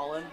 fallen.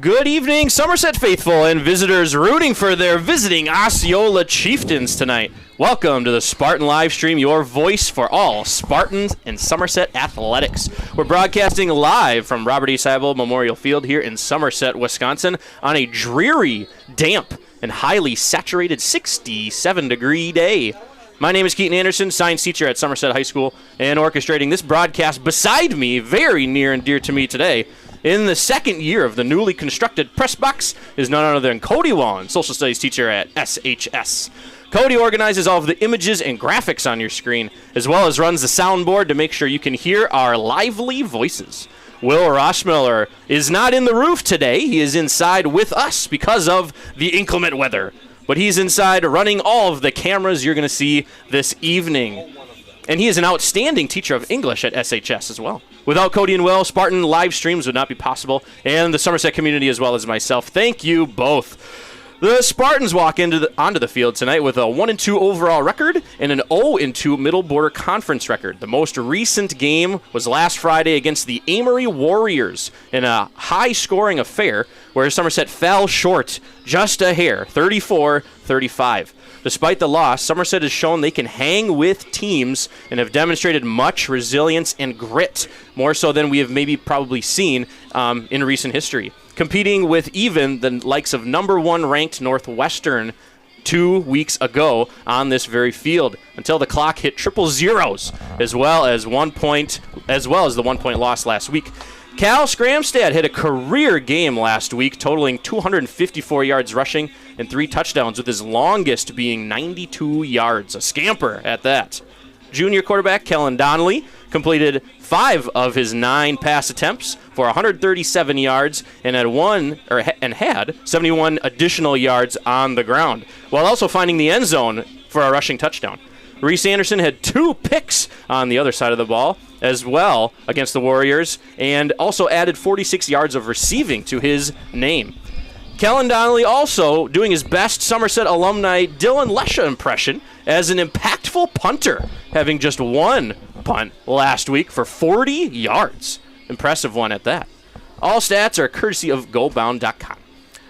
Good evening, Somerset faithful and visitors rooting for their visiting Osceola Chieftains tonight. Welcome to the Spartan live stream, your voice for all Spartans and Somerset athletics. We're broadcasting live from Robert E. Seibel Memorial Field here in Somerset, Wisconsin on a dreary, damp, and highly saturated 67-degree day. My name is Keaton Anderson, science teacher at Somerset High School, and orchestrating this broadcast beside me, very near and dear to me today, in the second year of the newly constructed press box, is none other than Cody Wallen, social studies teacher at SHS. Cody organizes all of the images and graphics on your screen, as well as runs the soundboard to make sure you can hear our lively voices. Will Rossmiller is not in the roof today. He is inside with us because of the inclement weather. But he's inside running all of the cameras you're going to see this evening. And he is an outstanding teacher of English at SHS as well. Without Cody and Will, Spartan live streams would not be possible, and the Somerset community as well as myself. Thank you both. The Spartans walk onto the field tonight with a 1-2 overall record and an 0-2 Middle Border Conference record. The most recent game was last Friday against the Amory Warriors in a high-scoring affair where Somerset fell short just a hair, 34-35. Despite the loss, Somerset has shown they can hang with teams and have demonstrated much resilience and grit, more so than we have maybe probably seen in recent history. Competing with even the likes of number one ranked Northwestern 2 weeks ago on this very field, until the clock hit triple zeros, as well as the 1 point loss last week. Cal Scramstad hit a career game last week, totaling 254 yards rushing and 3 touchdowns, with his longest being 92 yards, a scamper at that. Junior quarterback Kellen Donnelly completed 5 of his 9 pass attempts for 137 yards and had 71 additional yards on the ground, while also finding the end zone for a rushing touchdown. Reese Anderson had 2 picks on the other side of the ball as well against the Warriors, and also added 46 yards of receiving to his name. Kellen Donnelly also doing his best Somerset alumni Dylan Lesha impression as an impactful punter, having just 1 punt last week for 40 yards. Impressive one at that. All stats are courtesy of GoBound.com.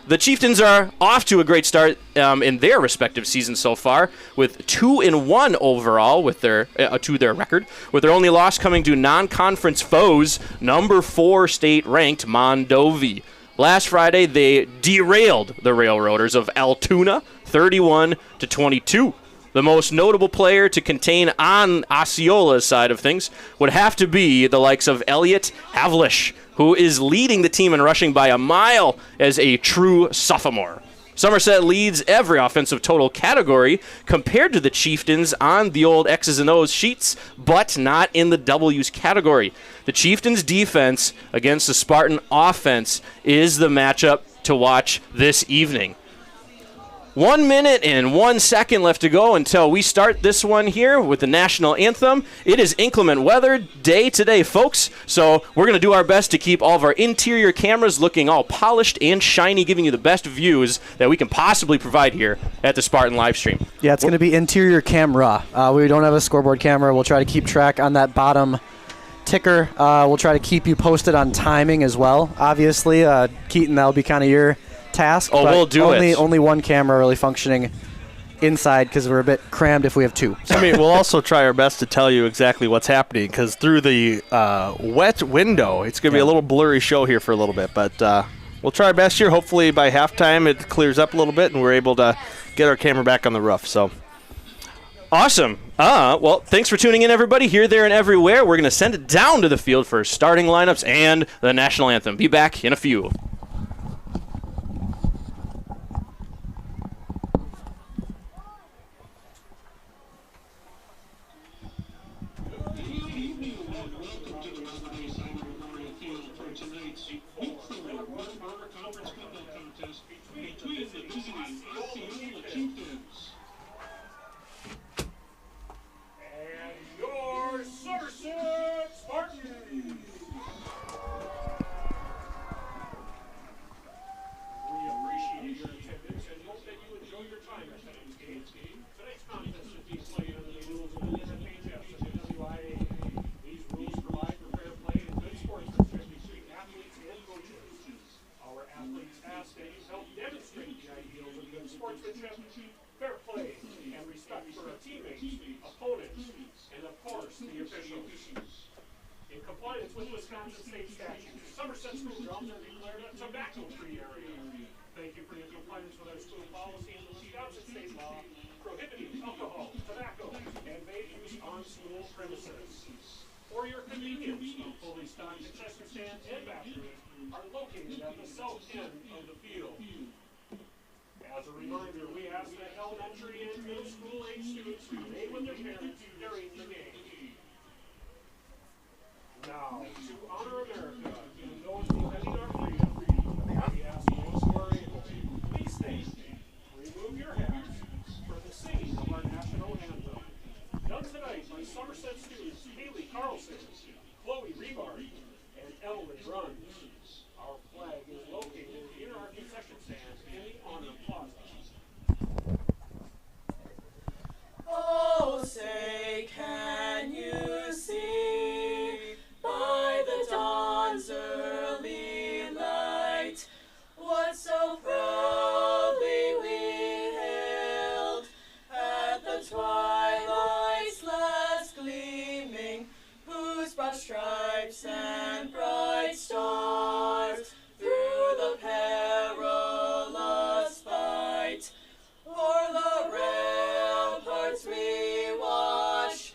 The Chieftains are off to a great start in their respective seasons so far, with 2-1 overall to their record, with their only loss coming to non-conference foes, number 4 state-ranked Mondovi. Last Friday, they derailed the Railroaders of Altoona, 31-22. The most notable player to contain on Osceola's side of things would have to be the likes of Elliot Havlish, who is leading the team in rushing by a mile as a true sophomore. Somerset leads every offensive total category compared to the Chieftains on the old X's and O's sheets, but not in the W's category. The Chieftains' defense against the Spartan offense is the matchup to watch this evening. 1 minute and 1 second left to go until we start this one here with the national anthem. It is inclement weather day today, folks, so we're going to do our best to keep all of our interior cameras looking all polished and shiny, giving you the best views that we can possibly provide here at the Spartan live stream. Yeah, it's going to be interior camera. We don't have a scoreboard camera. We'll try to keep track on that bottom ticker. We'll try to keep you posted on timing as well. Obviously, Keaton, that'll be kind of your task. Oh, we'll do it. Only one camera really functioning inside because we're a bit crammed if we have 2. I mean, we'll also try our best to tell you exactly what's happening because through the wet window, it's going to be a little blurry show here for a little bit. But we'll try our best here. Hopefully by halftime it clears up a little bit and we're able to get our camera back on the roof. So. Awesome. Well, thanks for tuning in, everybody, here, there, and everywhere. We're going to send it down to the field for starting lineups and the national anthem. Be back in a few. Somerset School Grounds are declared a tobacco-free area. Thank you for your compliance with our school policy and the Wisconsin state law prohibiting alcohol, tobacco, and vape use on school premises. For your convenience, a fully stocked concession stand and bathroom are located at the south end of the field. As a reminder, we ask that elementary and middle school age students remain with their parents during the game. Now, to honor America and those defending our freedom, we ask those who are able, please stand, remove your hats for the singing of our national anthem. Done tonight by Somerset students Haley Carlson, Chloe Rebard, and Evelyn Bruns. Our flag is located in our concession stand in the Honor Plaza. Oh, say, can you see by the dawn's early light what so proudly we hailed at the twilight's last gleaming, whose broad stripes and bright stars through the perilous fight o'er the ramparts we watch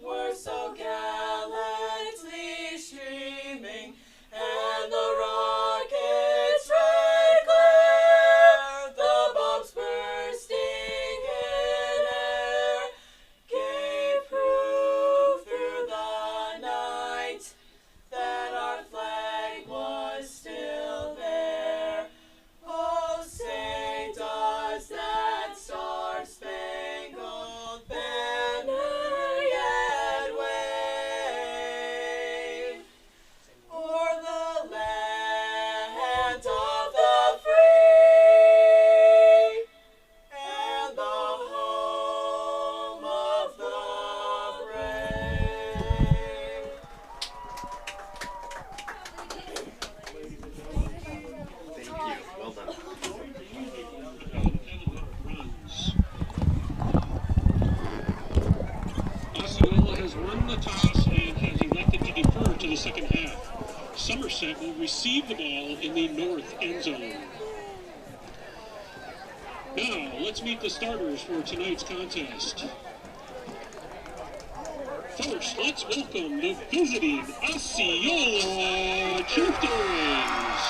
were so gallantly streaming, and the rocket's red glare, the bombs bursting in air, gave proof through the night that our flag was still there. Oh, say, does that star-spangled banner yet wave o'er the land of the free and the home of the brave? Osceola has won the toss and has elected to defer to the second half. Somerset will receive the ball in the north end zone. Now, let's meet the starters for tonight's contest. First, let's welcome the visiting Osceola Chieftains.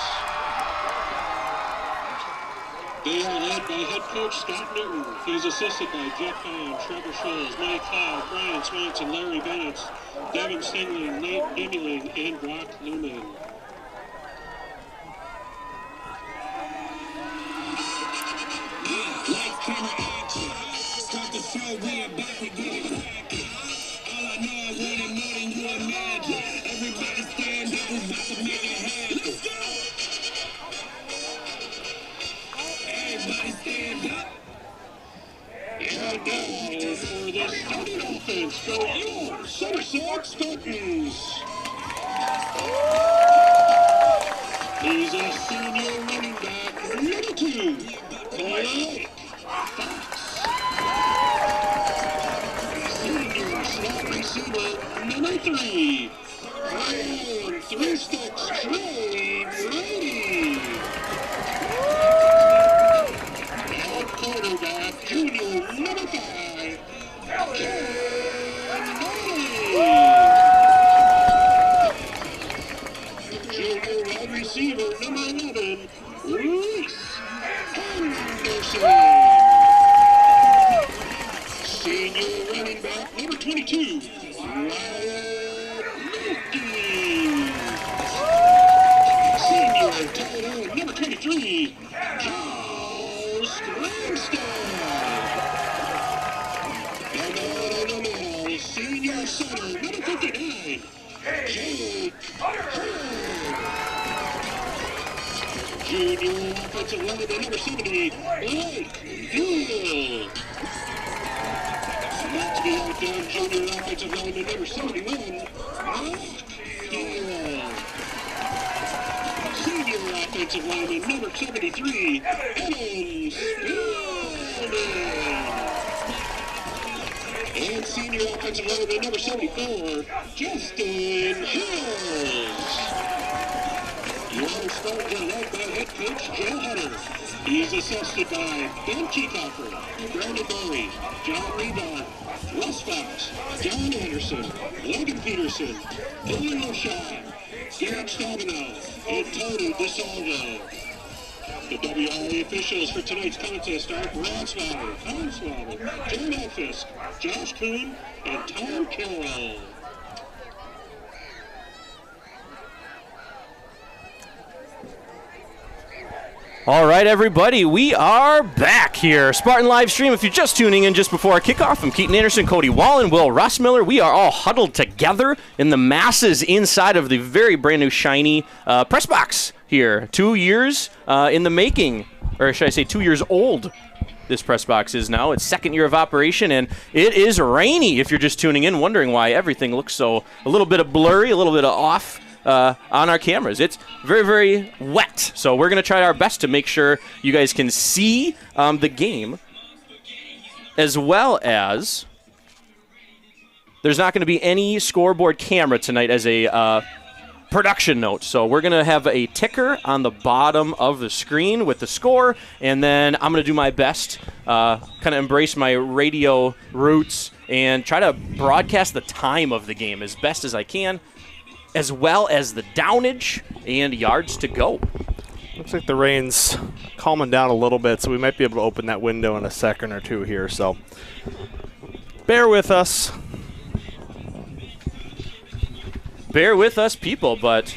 They are led by head coach Scott Newton. He's assisted by Jeff Hahn, Trevor Scholes, Mike Howe, Brian Swanson, Larry Bennett, Devin Stingling, Nate Emeling, and Brock Lumen. Lights, camera, action. Start the show, we about to get it cracking. All I know is winning more than you imagine. Everybody stand up, we're about to make it happen. Let's go! Everybody stand up. And now for the starting offense, go your Somerset Spartans. He's a senior running back, number 2, Blake Fox. three. And 3 sticks. Jade Brady. At quarterback, junior number 5. Junior wide receiver number 11, Reese Anderson. Senior running back number 22, Ryan Milky. Senior tight end number 23, Charles Granstad. And on the middle, senior center number 59, Jake Junior offensive lineman number 70, Blake Hill. Not to be outdone, junior offensive lineman number 71, Mark Hill. Senior offensive lineman number 73, Evan Spillman. And senior offensive lineman number 74, Justin Hills. Your Spartans are led by head coach Joe Hunter. He's assisted by Ben Kickoff, Brandon Bowie, John Rebar, Russ Fox, John Anderson, Logan Peterson, Julio Shaw, Garrett Stabino, and Tony DeSalvo. The WRA officials for tonight's contest are Brad Swaber, Tom Swaber, John Elfisk, Josh Kuhn, and Tom Carroll. All right, everybody, we are back here. Spartan live stream. If you're just tuning in just before our kickoff, I'm Keaton Anderson, Cody Wallen, Will Russmiller. We are all huddled together in the masses inside of the very brand new shiny press box here. 2 years in the making, or should I say 2 years old. This press box is now. It's second year of operation, and it is rainy if you're just tuning in, wondering why everything looks so a little bit of blurry, a little bit of off. On our cameras. It's very, very wet. So we're going to try our best to make sure you guys can see the game, as well as there's not going to be any scoreboard camera tonight as a production note. So we're going to have a ticker on the bottom of the screen with the score, and then I'm going to do my best, kind of embrace my radio roots and try to broadcast the time of the game as best as I can, as well as the downage and yards to go. Looks like the rain's calming down a little bit, so we might be able to open that window in a second or two here. So bear with us. Bear with us, people. But,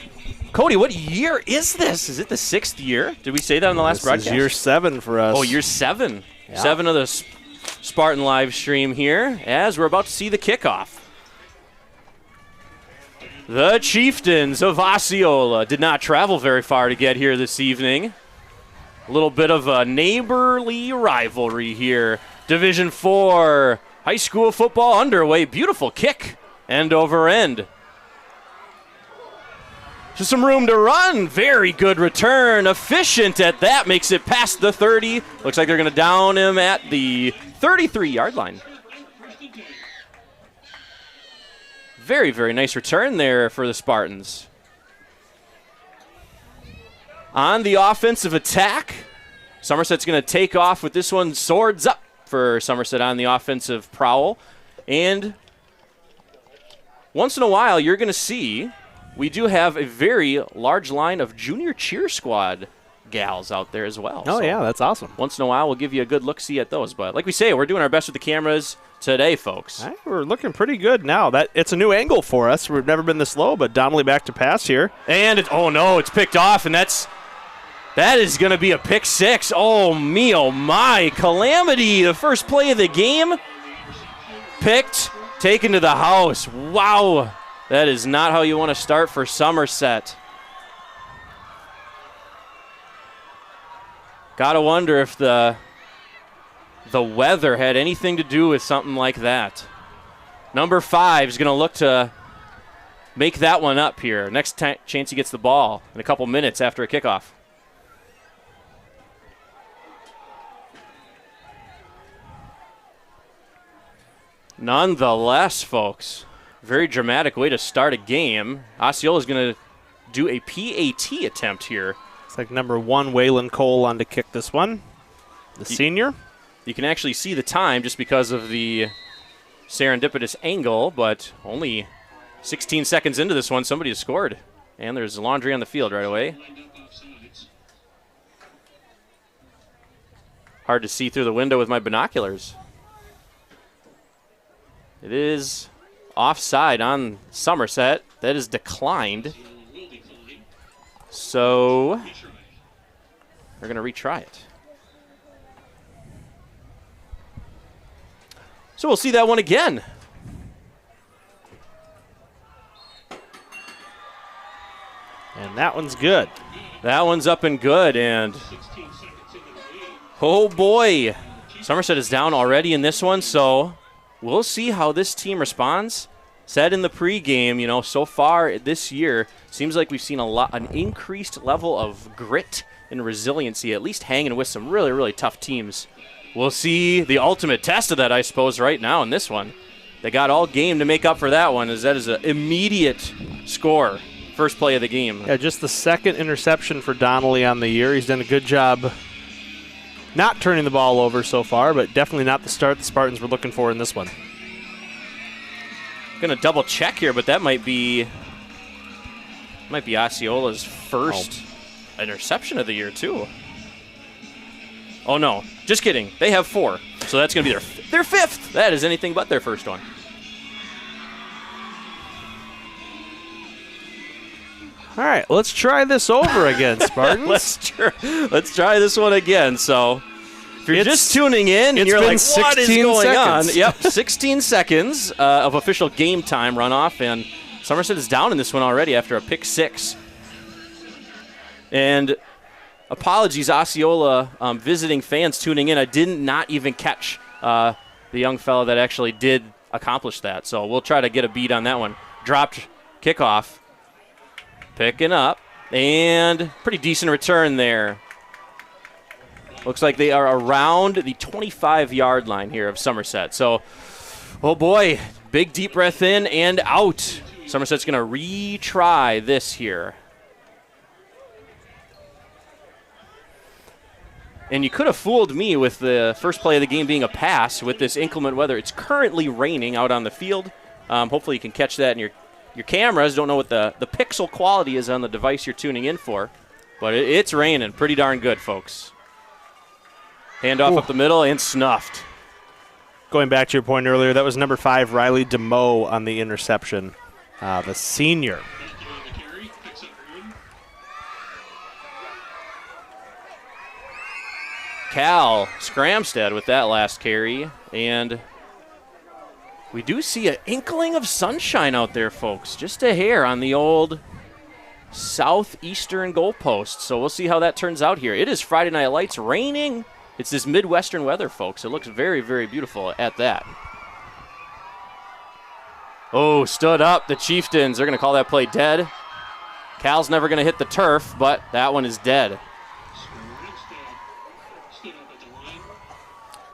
Cody, what year is this? Is it the 6th year? Did we say that on the last broadcast? This is year 7 for us. Oh, year 7. Yeah. 7 of the Spartan live stream here as we're about to see the kickoff. The Chieftains of Osceola did not travel very far to get here this evening. A little bit of a neighborly rivalry here. Division 4 high school football underway. Beautiful kick, end over end. Just some room to run. Very good return. Efficient at that. Makes it past the 30. Looks like they're going to down him at the 33-yard line. Very, very nice return there for the Spartans. On the offensive attack, Somerset's going to take off with this one. Swords up for Somerset on the offensive prowl. And once in a while, you're going to see we do have a very large line of junior cheer squad gals out there as well. Oh, so yeah, that's awesome. once in a while, we'll give you a good look-see at those. But like we say, we're doing our best with the cameras today, folks. All right, we're looking pretty good now. It's a new angle for us. We've never been this low, but Donnelly back to pass here. And it's picked off, and that is going to be a pick 6. Oh, me, oh, my. Calamity, the first play of the game. Picked, taken to the house. Wow. That is not how you want to start for Somerset. Got to wonder if the weather had anything to do with something like that. Number 5 is going to look to make that one up here. Next chance he gets the ball in a couple minutes after a kickoff. Nonetheless, folks, Very dramatic way to start a game. Osceola is going to do a PAT attempt here. It's like number 1, Waylon Cole on to kick this one. The senior. You can actually see the time just because of the serendipitous angle, but only 16 seconds into this one, somebody has scored. And there's laundry on the field right away. Hard to see through the window with my binoculars. It is offside on Somerset. That is declined. So they're going to retry it. So we'll see that one again. And that one's good. That one's up and good, and oh boy, Somerset is down already in this one, so we'll see how this team responds. Said in the pregame, so far this year, seems like we've seen an increased level of grit and resiliency, at least hanging with some really, really tough teams. We'll see the ultimate test of that, I suppose, right now in this one. They got all game to make up for that one, as that is an immediate score. First play of the game. Yeah, just the second interception for Donnelly on the year. He's done a good job not turning the ball over so far, but definitely not the start the Spartans were looking for in this one. Going to double check here, but that might be Osceola's first interception of the year, too. Oh, no. Just kidding. They have 4. So that's going to be their 5th. That is anything but their first one. All right, let's try this over again, Spartans. Let's try this one again. So if you're just tuning in and you're like, what is going on? Yep, 16 seconds of official game time runoff, and Somerset is down in this one already after a pick 6. And apologies, Osceola visiting fans tuning in. I did not even catch the young fellow that actually did accomplish that. So we'll try to get a beat on that one. Dropped kickoff. Picking up, and pretty decent return there. Looks like they are around the 25-yard line here of Somerset. So, oh boy, big deep breath in and out. Somerset's going to retry this here. And you could have fooled me with the first play of the game being a pass with this inclement weather. It's currently raining out on the field. Hopefully you can catch that in your cameras. Don't know what the pixel quality is on the device you're tuning in for, but it's raining pretty darn good, folks. Handoff up the middle and snuffed. Going back to your point earlier, that was number 5, Riley DeMoe on the interception, the senior. Cal Scramstead with that last carry, and we do see an inkling of sunshine out there, folks. Just a hair on the old southeastern goalpost. So we'll see how that turns out here. It is Friday Night Lights, raining. It's this Midwestern weather, folks. It looks very, very beautiful at that. Oh, stood up. The Chieftains, they're going to call that play dead. Cal's never going to hit the turf, but that one is dead.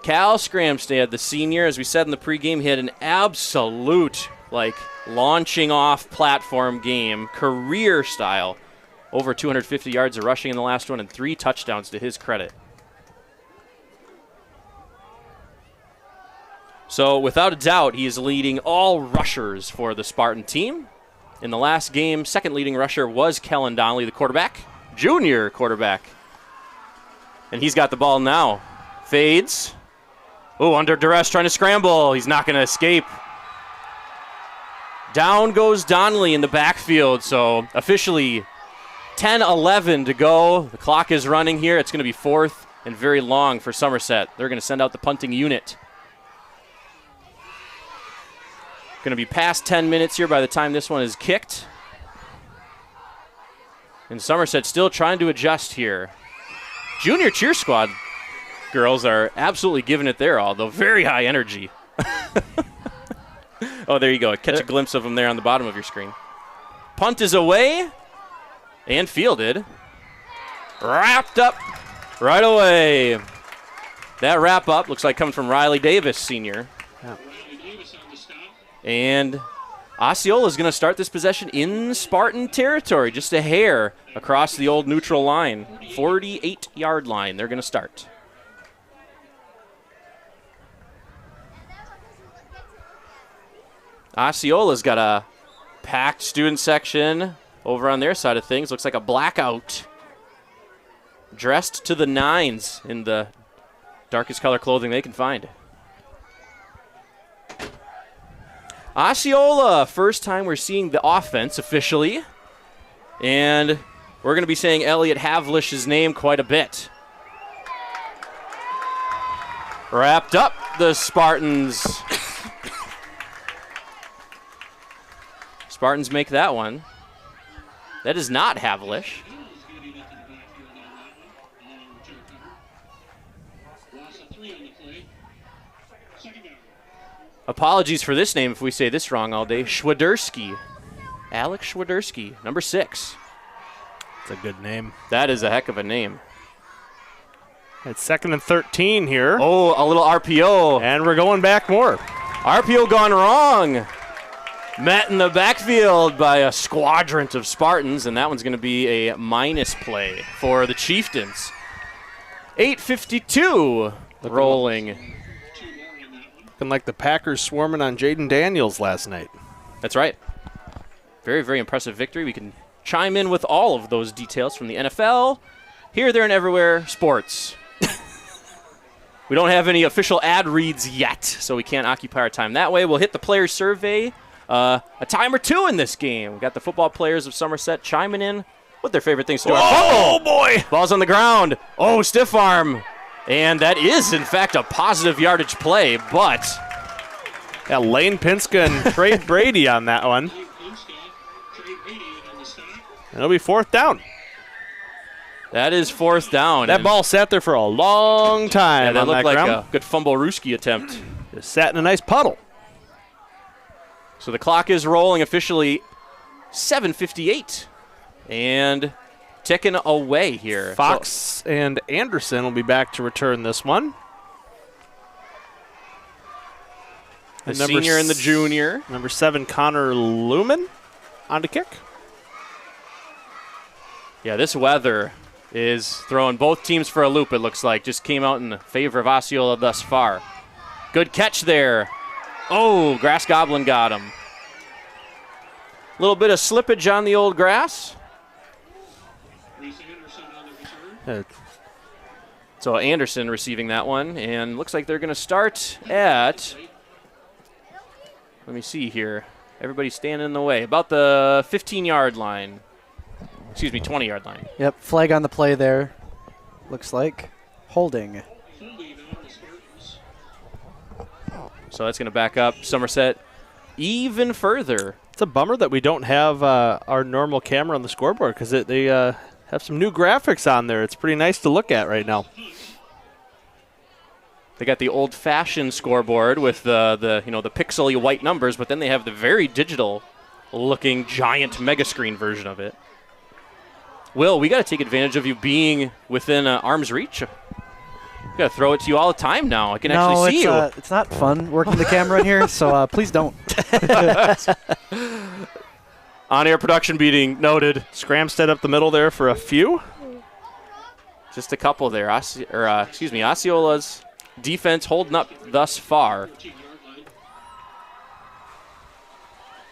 Cal Scramstead, the senior, as we said in the pregame, he had an absolute, launching off platform game, career style. Over 250 yards of rushing in the last one and 3 touchdowns to his credit. So, without a doubt, he is leading all rushers for the Spartan team. In the last game, second leading rusher was Kellen Donnelly, the quarterback, junior quarterback. And he's got the ball now. Fades. Oh, under duress, trying to scramble. He's not going to escape. Down goes Donnelly in the backfield. So officially 10-11 to go. The clock is running here. It's going to be 4th and very long for Somerset. They're going to send out the punting unit. Going to be past 10 minutes here by the time this one is kicked. And Somerset still trying to adjust here. Junior cheer squad girls are absolutely giving it their all, though very high energy. Oh, there you go. Catch a glimpse of them there on the bottom of your screen. Punt is away and fielded. Wrapped up right away. That wrap up looks like coming from Riley Davis, senior. Yeah. And Osceola is going to start this possession in Spartan territory, just a hair across the old neutral line. 48-yard line, they're going to start. Osceola's got a packed student section over on their side of things. Looks like a blackout. Dressed to the nines in the darkest color clothing they can find. Osceola, first time we're seeing the offense officially. And we're going to be saying Elliot Havlish's name quite a bit. Wrapped up the Spartans. Spartans make that one. That is not Havlish. Apologies for this name if we say this wrong all day. Schwaderski. Alex Schwaderski, number 6. It's a good name. That is a heck of a name. It's 2nd and 13 here. Oh, a little RPO. And we're going back more. RPO gone wrong. Met in the backfield by a squadron of Spartans, and that one's going to be a minus play for the Chieftains. 8:52 rolling. Looking like the Packers swarming on Jaden Daniels last night. That's right. Very, very impressive victory. We can chime in with all of those details from the NFL, here, there, and everywhere sports. We don't have any official ad reads yet, so we can't occupy our time that way. We'll hit the player survey a time or two in this game. We got the football players of Somerset chiming in with their favorite things to do. Oh, boy! Ball's on the ground. Oh, stiff arm. And that is, in fact, a positive yardage play, but... Yeah, Lane Pinska and Trey Brady on that one. And it'll be 4th down. That is 4th down. That ball sat there for a long time. Yeah, that on looked that like ground. a good fumble-rooski attempt. Just sat in a nice puddle. So the clock is rolling officially 7:58. And ticking away here. Fox and Anderson will be back to return this one. The And senior and the junior. Number 7, Connor Lumen on the kick. Yeah, this weather is throwing both teams for a loop, it looks like. Just came out in favor of Osceola thus far. Good catch there. Oh, Grass Goblin got him. A little bit of slippage on the old grass. So Anderson receiving that one, and looks like they're going to start at, let me see here. Everybody's standing in the way. About the 15-yard line. Excuse me, 20-yard line. Yep, flag on the play there. Looks like holding. So that's going to back up Somerset even further. It's a bummer that we don't have our normal camera on the scoreboard because they have some new graphics on there. It's pretty nice to look at right now. They got the old-fashioned scoreboard with the pixely white numbers, but then they have the very digital-looking giant mega screen version of it. Will, we got to take advantage of you being within arm's reach. We got to throw it to you all the time now. I can actually see you. It's not fun working the camera in here, so please don't. On-air production meeting noted. Scramstead up the middle there for a few. Just a couple there. Osceola's defense holding up thus far.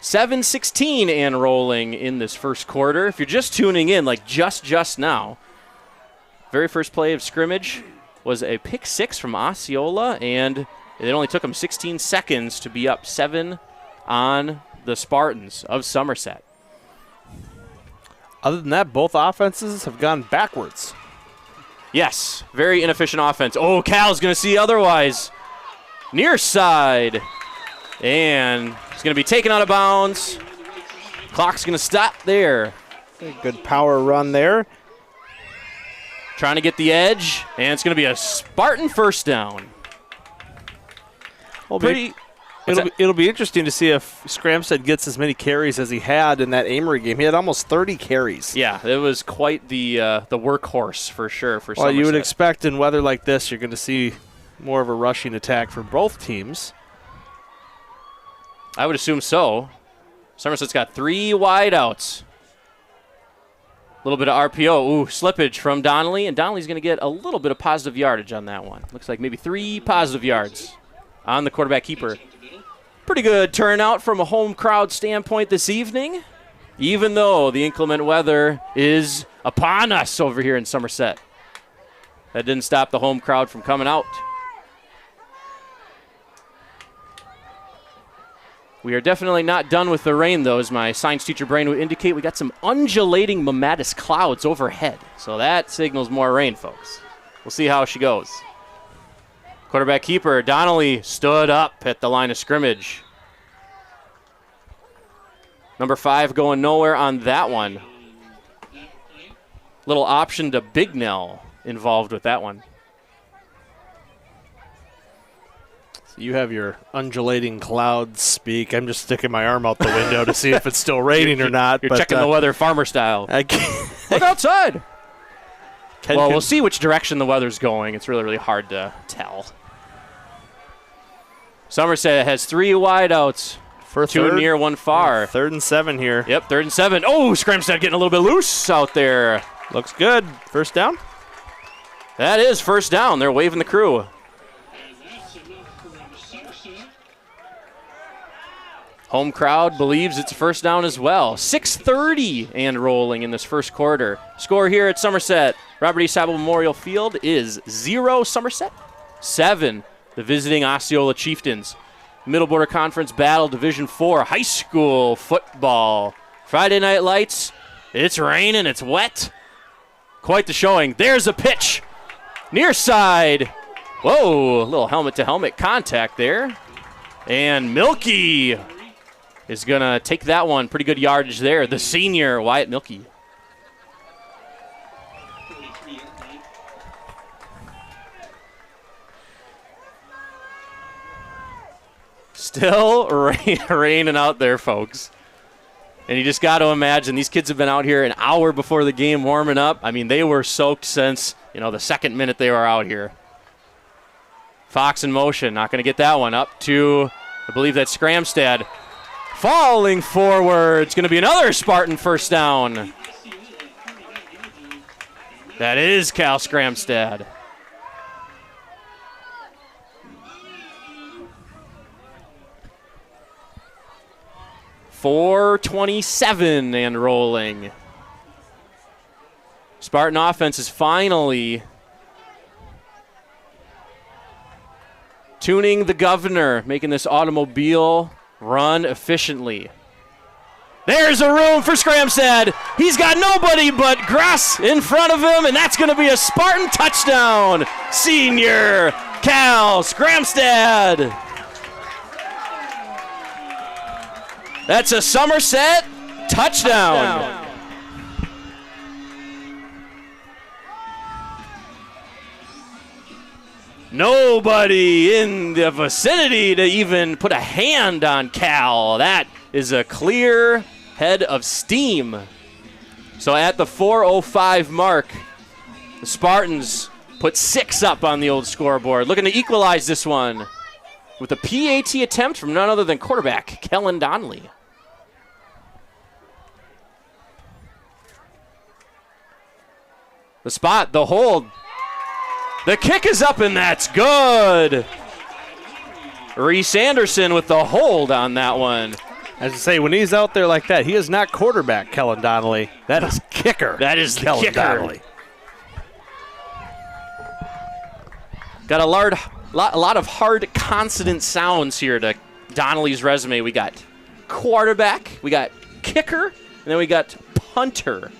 7:16 and rolling in this first quarter. If you're just tuning in, like just now, very first play of scrimmage was a pick 6 from Osceola, and it only took them 16 seconds to be up 7 on the Spartans of Somerset. Other than that, both offenses have gone backwards. Yes, very inefficient offense. Oh, Cal's going to see otherwise. Near side. And it's going to be taken out of bounds. Clock's going to stop there. Good power run there. Trying to get the edge, and it's going to be a Spartan first down. Well, it'll be interesting to see if Scramstead gets as many carries as he had in that Amory game. He had almost 30 carries. Yeah, it was quite the workhorse for sure for Well, Somerset. you would expect in weather like this, you're going to see more of a rushing attack for both teams. I would assume so. Somerset's got 3 wideouts. A little bit of RPO. Ooh, slippage from Donnelly, and Donnelly's going to get a little bit of positive yardage on that one. Looks like maybe 3 positive yards on the quarterback keeper. Pretty good turnout from a home crowd standpoint this evening, even though the inclement weather is upon us over here in Somerset. That didn't stop the home crowd from coming out. We are definitely not done with the rain, though, as my science teacher brain would indicate. We got some undulating mammatus clouds overhead, so that signals more rain, folks. We'll see how she goes. Quarterback keeper, Donnelly, stood up at the line of scrimmage. Number 5 going nowhere on that one. Little option to Bignell involved with that one. You have your undulating clouds speak. I'm just sticking my arm out the window to see if it's still raining or not. You're checking the weather farmer style. Look outside. Well, we'll see which direction the weather's going. It's really, really hard to tell. Somerset has 3 wideouts. For 2 near, 1 far. 3rd and 7 here. Yep, 3rd and 7. Oh, Scramstead getting a little bit loose out there. Looks good. First down? That is first down. They're waving the crew. Home crowd believes it's a first down as well. 6:30 and rolling in this first quarter. Score here at Somerset Robert E. Sabo Memorial Field is 0 Somerset, 7 the visiting Osceola Chieftains. Middle Border Conference Battle Division 4 high school football. Friday night lights. It's raining. It's wet. Quite the showing. There's a pitch. Near side. Whoa, a little helmet-to-helmet contact there. And Milky is going to take that one. Pretty good yardage there. The senior, Wyatt Milky. Still raining out there, folks. And you just got to imagine these kids have been out here an hour before the game warming up. I mean, they were soaked since, the second minute they were out here. Fox in motion. Not going to get that one. Up to, I believe that's Scramstead. Falling forward. It's going to be another Spartan first down. That is Cal Scramstead. .427 and rolling. Spartan offense is finally tuning the governor, making this automobile run efficiently. There's a room for Scramstead. He's got nobody but grass in front of him, and that's going to be a Spartan touchdown. Senior Cal Scramstead. That's a Somerset touchdown. Nobody in the vicinity to even put a hand on Cal. That is a clear head of steam. So at the 4:05 mark, the Spartans put 6 up on the old scoreboard, looking to equalize this one with a PAT attempt from none other than quarterback Kellen Donnelly. The spot, the hold. The kick is up, and that's good. Reese Anderson with the hold on that one. As I say, when he's out there like that, he is not quarterback Kellen Donnelly. That is kicker. That is the Kellen kicker. Donnelly. Got a lot of hard consonant sounds here to Donnelly's resume. We got quarterback, we got kicker, and then we got punter.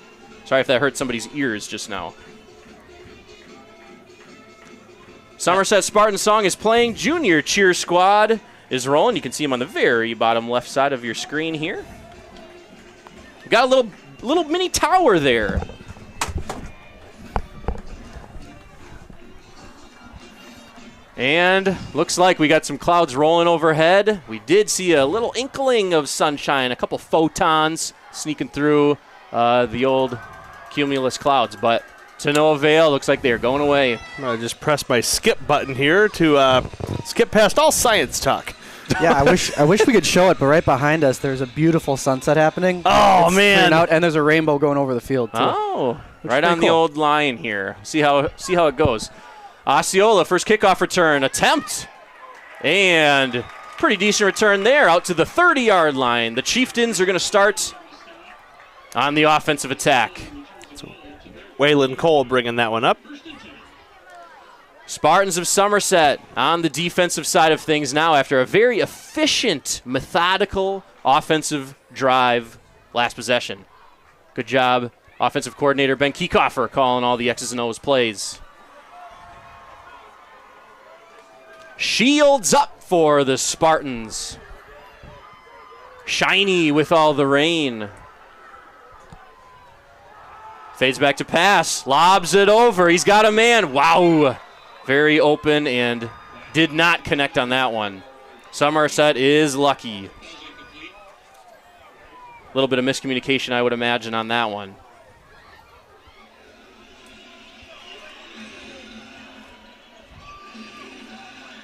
Sorry if that hurt somebody's ears just now. Somerset Spartan song is playing. Junior cheer squad is rolling. You can see them on the very bottom left side of your screen here. We got a little mini tower there. And looks like we got some clouds rolling overhead. We did see a little inkling of sunshine, a couple photons sneaking through the old cumulus clouds, but to no avail. Looks like they're going away. I'm going to just press my skip button here to skip past all science talk. Yeah, I wish we could show it, but right behind us, there's a beautiful sunset happening. Oh, It's man. clearing out, and there's a rainbow going over the field, too. Oh, right pretty on the cool. old line here. See how it goes. Osceola, first kickoff return attempt. And pretty decent return there out to the 30-yard line. The Chieftains are going to start on the offensive attack. Waylon Cole bringing that one up. Spartans of Somerset on the defensive side of things now after a very efficient, methodical offensive drive last possession. Good job, offensive coordinator Ben Kiekoffer calling all the X's and O's plays. Shields up for the Spartans. Shiny with all the rain. Fades back to pass. Lobs it over. He's got a man. Wow. Very open and did not connect on that one. Somerset is lucky. A little bit of miscommunication, I would imagine, on that one.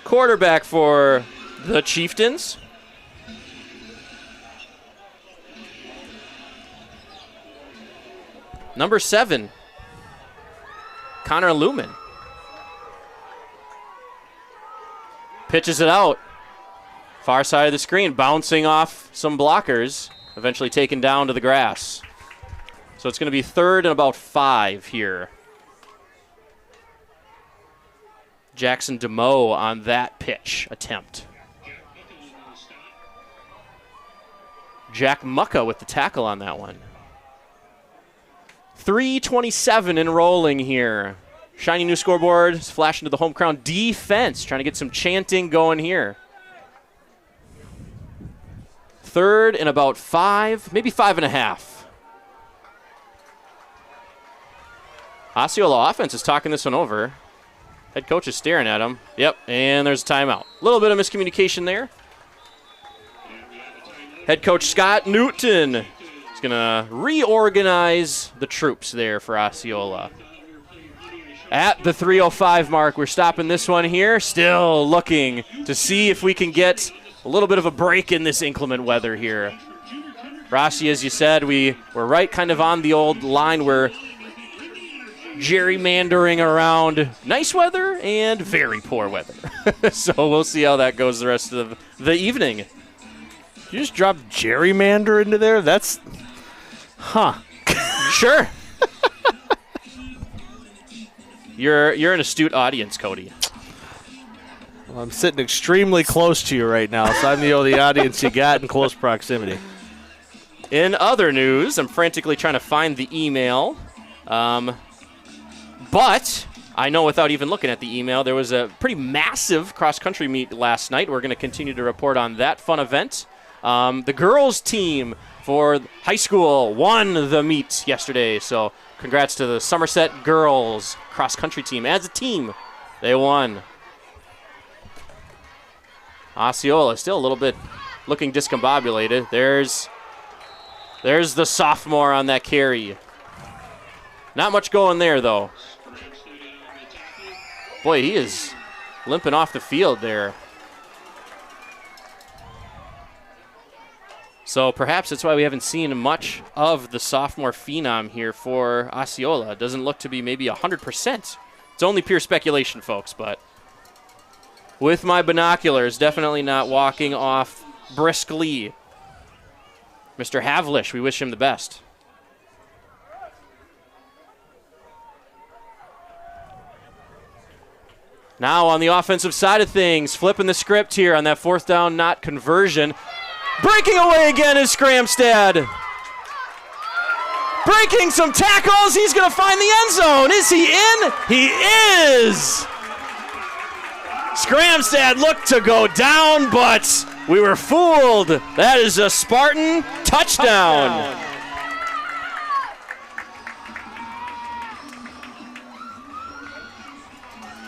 Quarterback for the Chieftains. Number 7, Connor Lumen. Pitches it out. Far side of the screen, bouncing off some blockers, eventually taken down to the grass. So it's going to be 3rd and about 5 here. Jackson DeMoe on that pitch attempt. Jack Mucka with the tackle on that one. 3:27 in rolling here. Shiny new scoreboard is flashing to the home crown defense, trying to get some chanting going here. 3rd and about 5, maybe 5.5. Osceola offense is talking this one over. Head coach is staring at him. Yep, and there's a timeout. A little bit of miscommunication there. Head coach Scott Newton is going to reorganize the troops there for Osceola. At the 3:05 mark, we're stopping this one here. Still looking to see if we can get a little bit of a break in this inclement weather here. Rossi, as you said, we're right kind of on the old line where gerrymandering around nice weather and very poor weather. So we'll see how that goes the rest of the evening. You just dropped gerrymander into there? That's... Huh. Sure. You're an astute audience, Cody. Well, I'm sitting extremely close to you right now, so I'm the only audience you got in close proximity. In other news, I'm frantically trying to find the email. But I know without even looking at the email, there was a pretty massive cross-country meet last night. We're going to continue to report on that fun event. The girls' team for high school won the meet yesterday, so congrats to the Somerset girls cross-country team. As a team, they won. Osceola still a little bit looking discombobulated. There's the sophomore on that carry. Not much going there, though. Boy, he is limping off the field there. So perhaps that's why we haven't seen much of the sophomore phenom here for Osceola. It doesn't look to be maybe 100%. It's only pure speculation, folks, but with my binoculars, definitely not walking off briskly. Mr. Havlish, we wish him the best. Now on the offensive side of things, flipping the script here on that 4th down not conversion. Breaking away again is Scramstad. Breaking some tackles. He's going to find the end zone. Is he in? He is. Scramstad looked to go down, but we were fooled. That is a Spartan touchdown.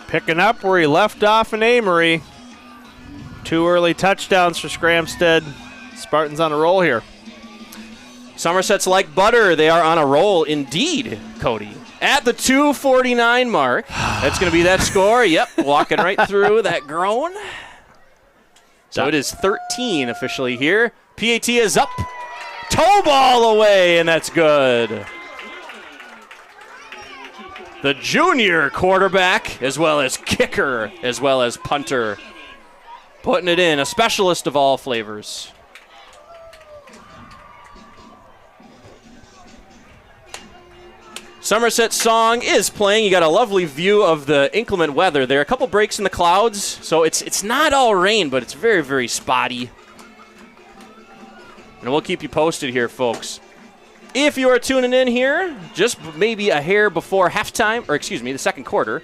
Picking up where he left off in Amory. 2 early touchdowns for Scramstad. Spartans on a roll here. Somerset's like butter. They are on a roll indeed, Cody. At the 2:49 mark, that's going to be that score. Yep, walking right through that groan. So it is 13 officially here. PAT is up. Toe ball away, and that's good. The junior quarterback, as well as kicker, as well as punter, putting it in, a specialist of all flavors. Somerset song is playing. You got a lovely view of the inclement weather there. A couple breaks in the clouds, so it's not all rain, but it's very, very spotty. And we'll keep you posted here, folks. If you are tuning in here, just maybe a hair before halftime, or excuse me, the second quarter,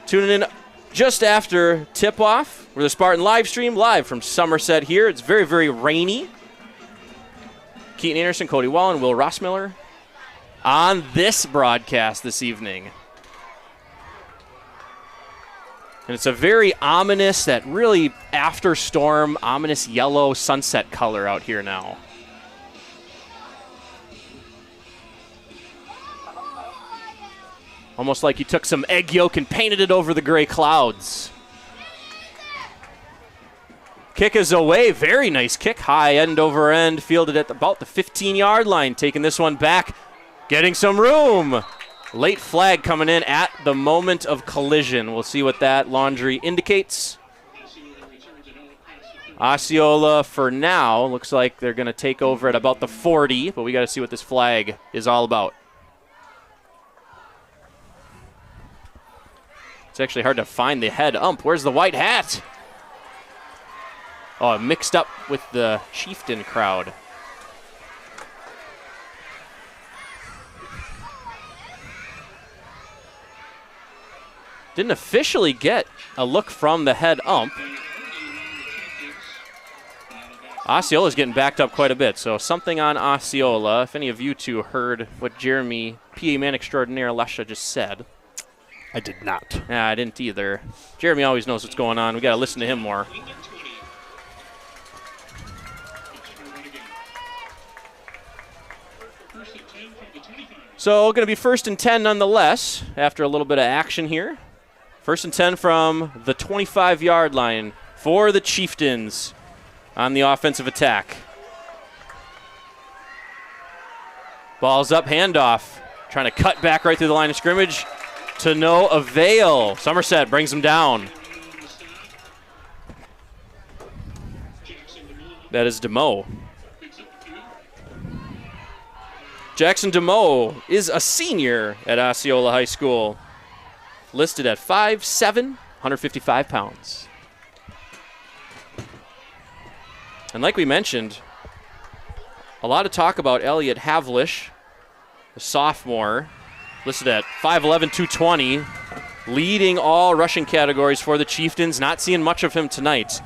tuning in just after tip-off, we're the Spartan live stream, live from Somerset here. It's very, very rainy. Keaton Anderson, Cody Wallen, Will Rossmiller on this broadcast this evening. And it's a very ominous, that really after storm, ominous yellow sunset color out here now. Almost like you took some egg yolk and painted it over the gray clouds. Kick is away. Very nice kick. High end over end. Fielded at about the 15-yard line. Taking this one back. Getting some room. Late flag coming in at the moment of collision. We'll see what that laundry indicates. Osceola for now. Looks like they're going to take over at about the 40, but we got to see what this flag is all about. It's actually hard to find the head ump. Where's the white hat? Oh, mixed up with the Chieftain crowd. Didn't officially get a look from the head ump. Osceola's getting backed up quite a bit, so something on Osceola. If any of you two heard what Jeremy, PA Man Extraordinaire Lesha, just said. I did not. Yeah, I didn't either. Jeremy always knows what's going on. We got to listen to him more. So going to be 1st and 10 nonetheless after a little bit of action here. 1st and 10 from the 25-yard line for the Chieftains on the offensive attack. Ball's up, handoff. Trying to cut back right through the line of scrimmage. To no avail. Somerset brings him down. That is DeMoe. Jackson DeMoe is a senior at Osceola High School. Listed at 5'7", 155 pounds. And like we mentioned, a lot of talk about Elliot Havlish, the sophomore. Listed at 5'11", 220, leading all rushing categories for the Chieftains. Not seeing much of him tonight.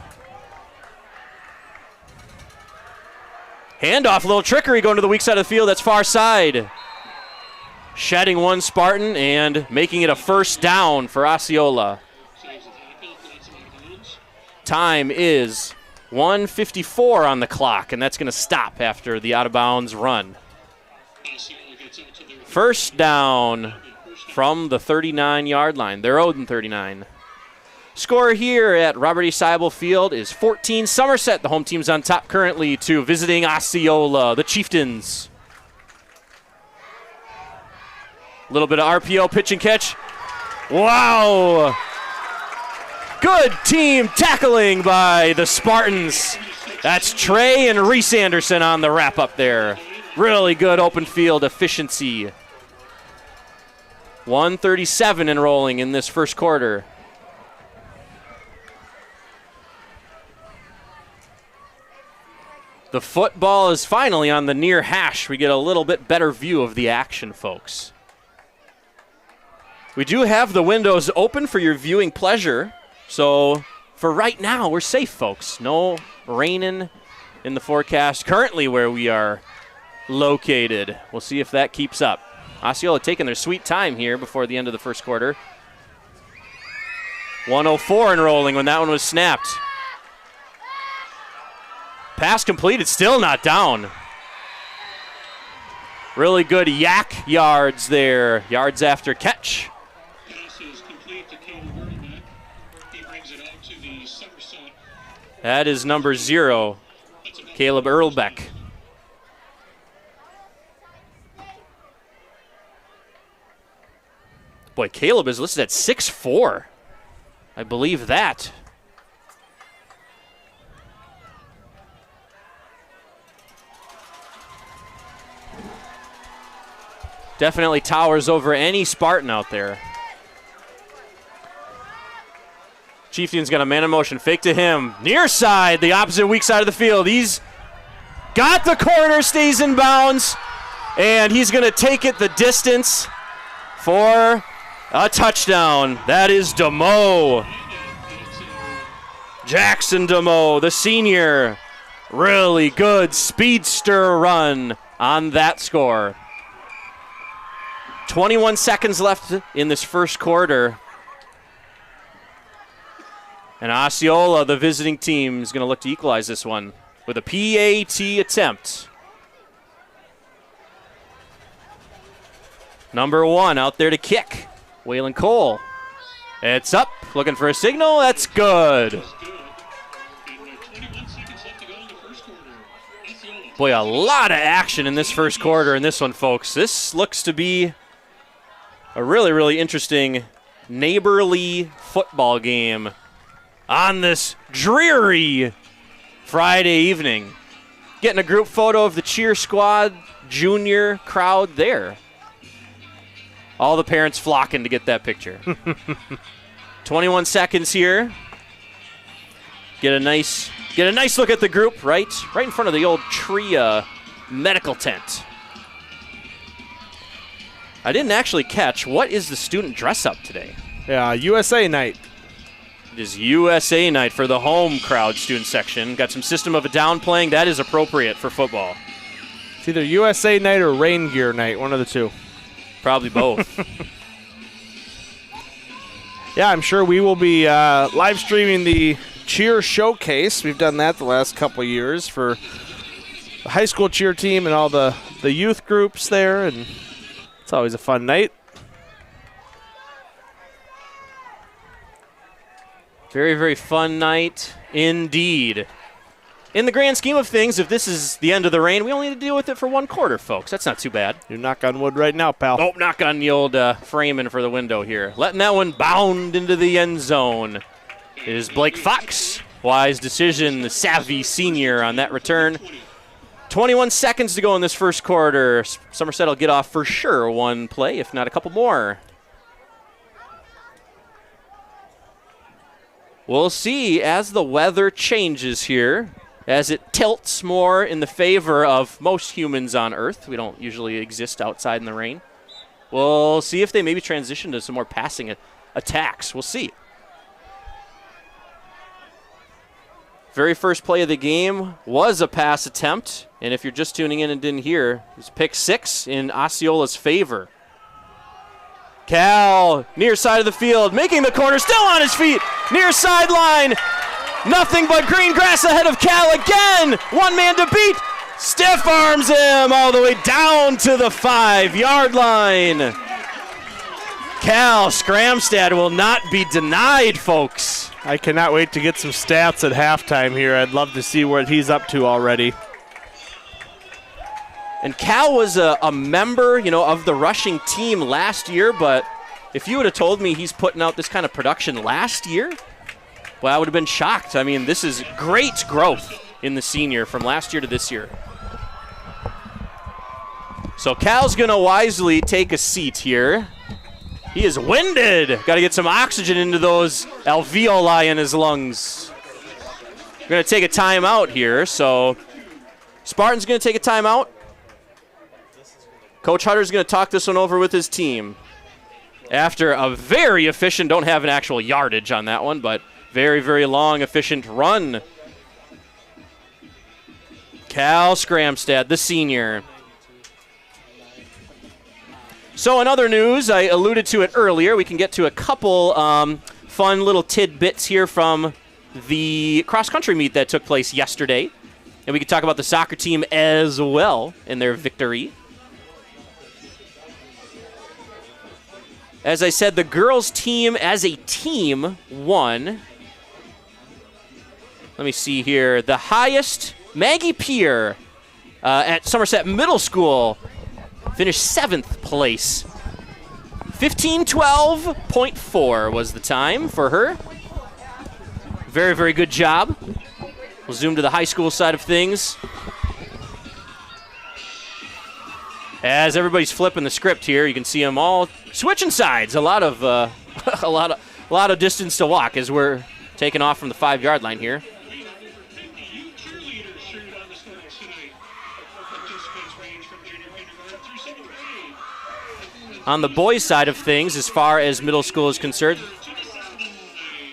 Handoff, a little trickery going to the weak side of the field. That's far side. Shedding one Spartan and making it a 1st down for Osceola. Time is 1:54 on the clock, and that's going to stop after the out-of-bounds run. 1st down from the 39-yard line. They're owed in 39. Score here at Robert E. Seibel Field is 14 Somerset. The home team's on top currently to visiting Osceola, the Chieftains. A little bit of RPO pitch and catch. Wow! Good team tackling by the Spartans. That's Trey and Reese Anderson on the wrap up there. Really good open field efficiency. 1:37 enrolling in this first quarter. The football is finally on the near hash. We get a little bit better view of the action, folks. We do have the windows open for your viewing pleasure. So for right now, we're safe, folks. No raining in the forecast currently where we are located. We'll see if that keeps up. Osceola taking their sweet time here before the end of the first quarter. 1:04 enrolling when that one was snapped. Pass completed, still not down. Really good yak yards there. Yards after catch. Pass is complete to Cody Burlmack. He brings it out to the Somerset That is number 0, Caleb Earlbeck. Boy, Caleb is listed at 6'4". I believe that. Definitely towers over any Spartan out there. Chieftain's got a man in motion. Fake to him. Near side, the opposite weak side of the field. He's got the corner, stays in bounds, and he's going to take it the distance for a touchdown. That is DeMoe. Jackson DeMoe, the senior. Really good speedster run on that score. 21 seconds left in this first quarter. And Osceola, the visiting team, is going to look to equalize this one with a PAT attempt. Number 1 out there to kick. Waylon Cole. It's up, looking for a signal. That's good. Boy, a lot of action in this first quarter in this one, folks. This looks to be a really, really interesting neighborly football game on this dreary Friday evening. Getting a group photo of the cheer squad junior crowd there. All the parents flocking to get that picture. 21 seconds here. Get a nice look at the group right in front of the old Tria medical tent. I didn't actually catch, what is the student dress up today? Yeah, USA night. It is USA night for the home crowd student section. Got some System of a Down playing. That is appropriate for football. It's either USA night or rain gear night, one of the two. Probably both. Yeah, I'm sure we will be live streaming the cheer showcase. We've done that the last couple of years for the high school cheer team and all the youth groups there, and it's always a fun night. Very, very fun night indeed. In the grand scheme of things, if this is the end of the rain, we only need to deal with it for one quarter, folks. That's not too bad. You knock on wood right now, pal. Oh, knock on the old framing for the window here. Letting that one bound into the end zone is Blake Fox. Wise decision, the savvy senior on that return. 21 seconds to go in this first quarter. Somerset will get off for sure one play, if not a couple more. We'll see as the weather changes here, as it tilts more in the favor of most humans on Earth. We don't usually exist outside in the rain. We'll see if they maybe transition to some more passing attacks. We'll see. Very first play of the game was a pass attempt, and if you're just tuning in and didn't hear, it was pick 6 in Osceola's favor. Cal, near side of the field, making the corner, still on his feet, near sideline. Nothing but green grass ahead of Cal again. One man to beat. Stiff arms him all the way down to the 5-yard line. Cal Scramstad will not be denied, folks. I cannot wait to get some stats at halftime here. I'd love to see what he's up to already. And Cal was a member, of the rushing team last year, but if you would have told me he's putting out this kind of production last year, well, I would have been shocked. I mean, this is great growth in the senior from last year to this year. So Cal's going to wisely take a seat here. He is winded. Got to get some oxygen into those alveoli in his lungs. We're going to take a timeout here. So Spartan's going to take a timeout. Coach Hutter's going to talk this one over with his team. After a very efficient, don't have an actual yardage on that one, but very, very long, efficient run. Cal Scramstad, the senior. So in other news, I alluded to it earlier. We can get to a couple fun little tidbits here from the cross-country meet that took place yesterday. And we can talk about the soccer team as well in their victory. As I said, the girls' team as a team won. let me see here. The highest, Maggie Peer at Somerset Middle School finished 7th place. 15:12.4 was the time for her. Very, very good job. We'll zoom to the high school side of things. As everybody's flipping the script here, you can see them all switching sides. A lot of a lot of distance to walk as we're taking off from the 5-yard line here. On the boys' side of things, as far as middle school is concerned,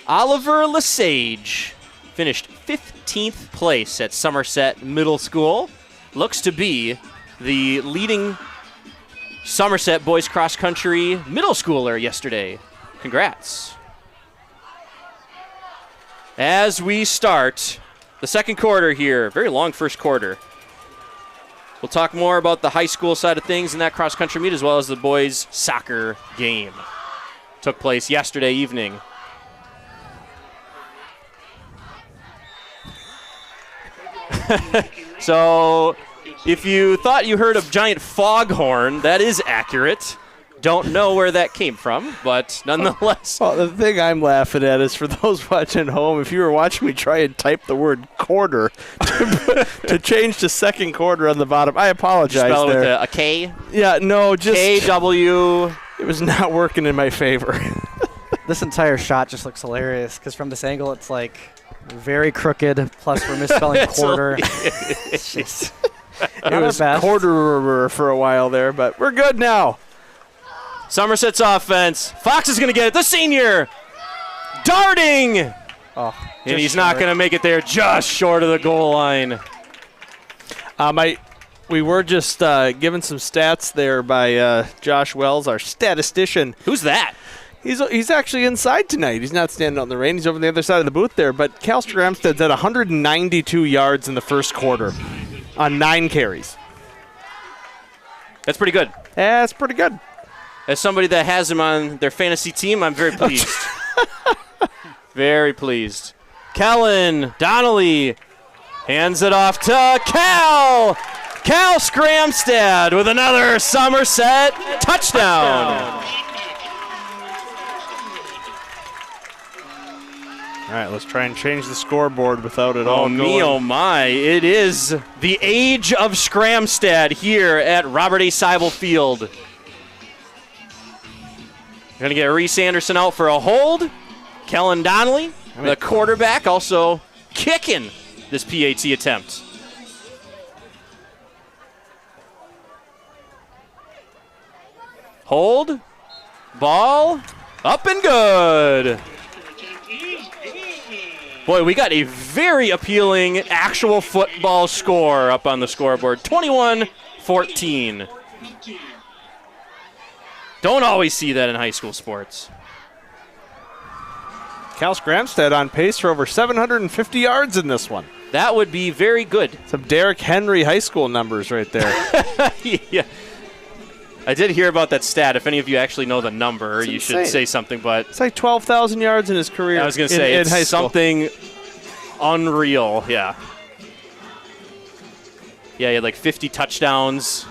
Oliver Lesage finished 15th place at Somerset Middle School. Looks to be the leading Somerset boys cross-country middle schooler yesterday. Congrats. As we start the second quarter here, very long first quarter. We'll talk more about the high school side of things in that cross-country meet as well as the boys' soccer game. Took place yesterday evening. So, if you thought you heard a giant foghorn, that is accurate. Don't know where that came from, but nonetheless. Well, the thing I'm laughing at is for those watching at home, if you were watching me try and type the word quarter to change to second quarter on the bottom, I apologize. Spell it there. with a K? Yeah, no, just KW. It was not working in my favor. This entire shot just looks hilarious because from this angle it's like very crooked. Plus we're misspelling quarter. It's just It was quarter for a while there, but we're good now. Somerset's offense. Fox is going to get it. The senior. Darting. Oh, and he's not going to make it there, just short of the goal line. We were just given some stats there by Josh Wells, our statistician. Who's that? He's actually inside tonight. He's not standing out in the rain. He's over on the other side of the booth there. But Cal Stramsted's at 192 yards in the first quarter on 9 carries. That's pretty good. Yeah, that's pretty good. As somebody that has him on their fantasy team, I'm very pleased. Very pleased. Kellen Donnelly hands it off to Cal. Cal Scramstad with another Somerset touchdown. All right, let's try and change the scoreboard without it all Oh, me, oh, my. It is the age of Scramstad here at Robert A. Seibel Field. Going to get Reese Anderson out for a hold. Kellen Donnelly, the quarterback, also kicking this PAT attempt. Hold. Ball. Up and good. Boy, we got a very appealing actual football score up on the scoreboard. 21-14. Don't always see that in high school sports. Cal Scramstad on pace for over 750 yards in this one. That would be very good. Some Derrick Henry high school numbers right there. Yeah. I did hear about that stat. If any of you actually know the number, you should say something. But it's like 12,000 yards in his career. I was going to say, it's high school. Something unreal. Yeah. Yeah, he had like 50 touchdowns,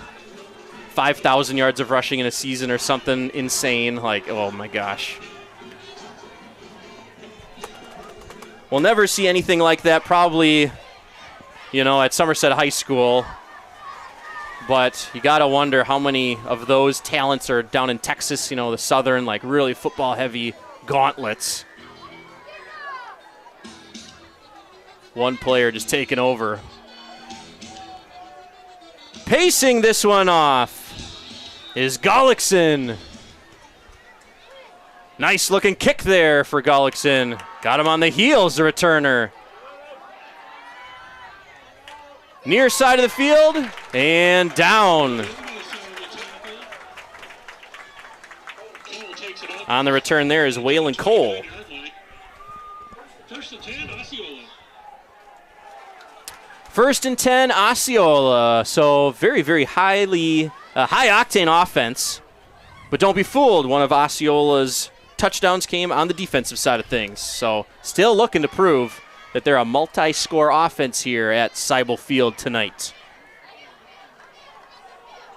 5,000 yards of rushing in a season or something insane. Like, oh my gosh. We'll never see anything like that probably, at Somerset High School. But you got to wonder how many of those talents are down in Texas, the southern, like really football-heavy gauntlets. One player just taking over. Pacing this one off is Gullickson. Nice looking kick there for Gullickson. Got him on the heels, the returner. Near side of the field and down. On the return there is Waylon Cole. First and 10, Osceola. So very, very high octane offense. But don't be fooled. One of Osceola's touchdowns came on the defensive side of things. So still looking to prove that they're a multi-score offense here at Seibel Field tonight.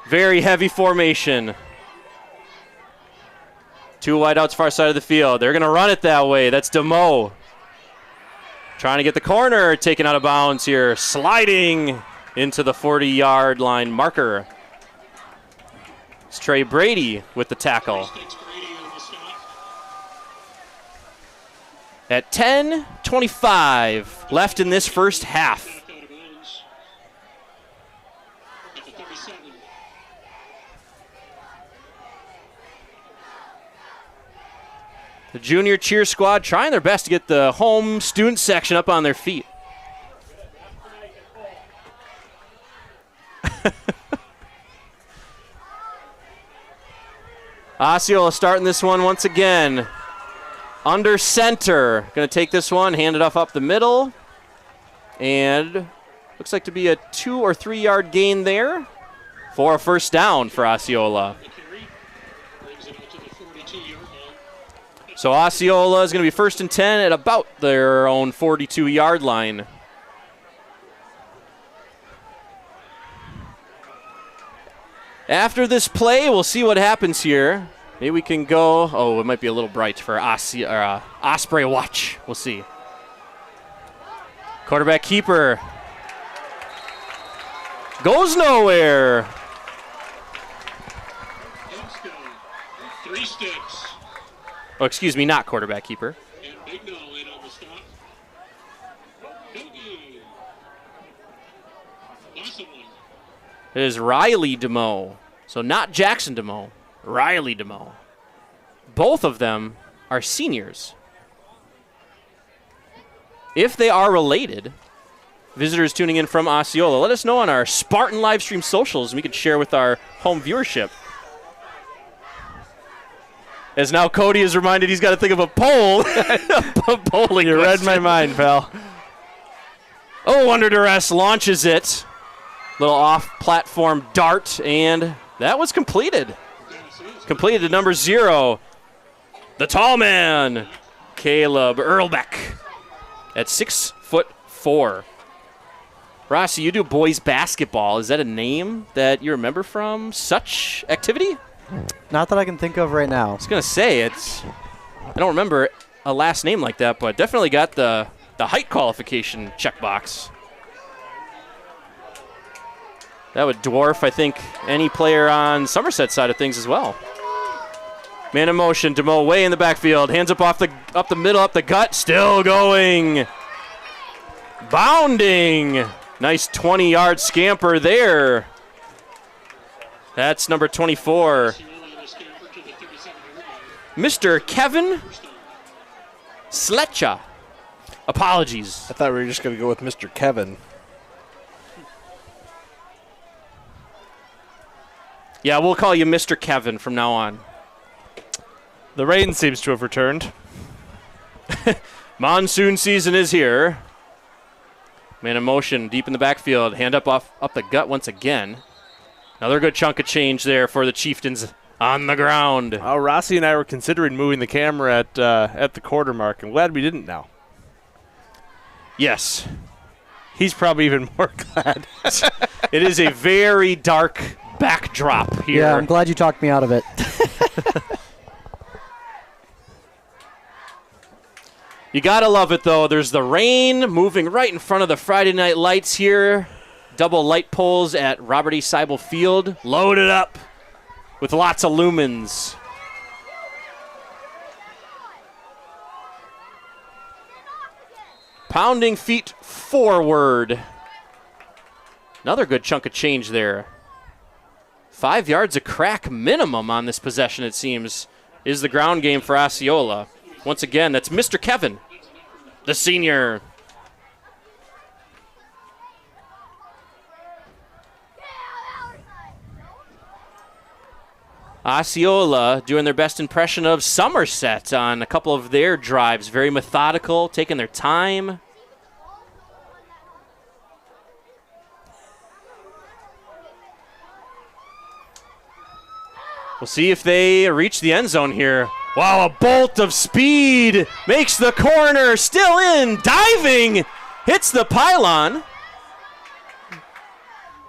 Very heavy formation. 2 wideouts far side of the field. They're going to run it that way. That's DeMoe. Trying to get the corner, taken out of bounds here. Sliding into the 40-yard line marker. It's Trey Brady with the tackle. At 10:25 left in this first half. The junior cheer squad trying their best to get the home student section up on their feet. Osceola starting this one once again. Under center. Going to take this one, hand it off up the middle. And looks like to be a 2 or 3 yard gain there for a first down for Osceola. So Osceola is going to be 1st and 10 at about their own 42-yard line. After this play, we'll see what happens here. Maybe we can go. Oh, it might be a little bright for Osprey watch. We'll see. Quarterback keeper goes nowhere. 3 sticks. Oh, excuse me, not quarterback keeper. And Big No in on the stop. Awesome one. It is Riley DeMoe. So not Jackson DeMoe, Riley DeMoe. Both of them are seniors. If they are related, visitors tuning in from Osceola, let us know on our Spartan live stream socials and we can share with our home viewership. As now Cody is reminded he's got to think of a poll. A polling You read question. my mind, pal. Oh, under duress, launches it. Little off-platform dart, and that was completed. Completed to number 0. The tall man, Caleb Erlbeck, at 6'4". Rossi, you do boys basketball. Is that a name that you remember from such activity? Not that I can think of right now. I was going to say, I don't remember a last name like that, but definitely got the height qualification checkbox. That would dwarf, I think, any player on Somerset's side of things as well. Man in motion, DeMoe way in the backfield. Hands up up the middle, up the gut. Still going. Bounding. Nice 20-yard scamper there. That's number 24. Mr. Kevin Sletcha. Apologies. I thought we were just going to go with Mr. Kevin. Yeah, we'll call you Mr. Kevin from now on. The rain seems to have returned. Monsoon season is here. Man in motion, deep in the backfield. Hand up the gut once again. Another good chunk of change there for the Chieftains on the ground. Oh, Rossi and I were considering moving the camera at the quarter mark. I'm glad we didn't now. Yes. He's probably even more glad. It is a very dark backdrop here. Yeah, I'm glad you talked me out of it. You gotta love it, though. There's the rain moving right in front of the Friday night lights here. Double light poles at Robert E. Seibel Field. Loaded up with lots of lumens. Pounding feet forward. Another good chunk of change there. 5 yards of crack minimum on this possession, it seems, is the ground game for Osceola. Once again, that's Mr. Kevin, the senior. Osceola doing their best impression of Somerset on a couple of their drives. Very methodical, taking their time. We'll see if they reach the end zone here. Wow, a bolt of speed makes the corner, still in, diving, hits the pylon.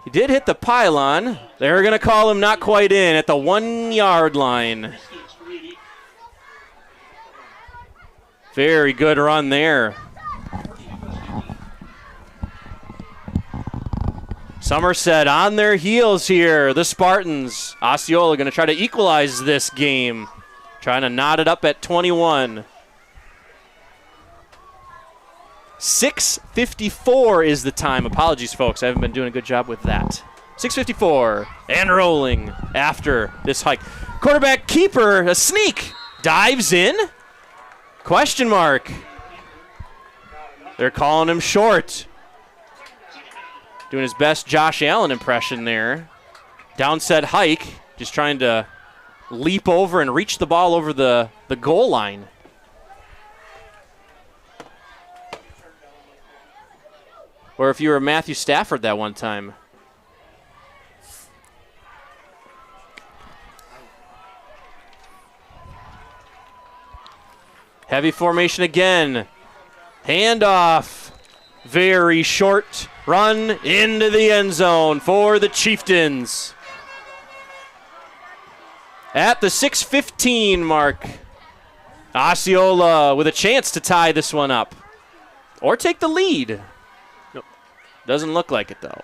He did hit the pylon. They're going to call him not quite in at the 1 yard line. Very good run there. Somerset on their heels here. The Spartans. Osceola going to try to equalize this game. Trying to knot it up at 21. 6:54 is the time. Apologies, folks. I haven't been doing a good job with that. 6:54 and rolling after this hike. Quarterback keeper, a sneak, dives in. Question mark. They're calling him short. Doing his best Josh Allen impression there. Downset hike, just trying to leap over and reach the ball over the goal line. Or if you were Matthew Stafford that one time. Heavy formation again. Handoff. Very short run into the end zone for the Chieftains. At the 6:15 mark, Osceola with a chance to tie this one up. Or take the lead. Nope. Doesn't look like it, though.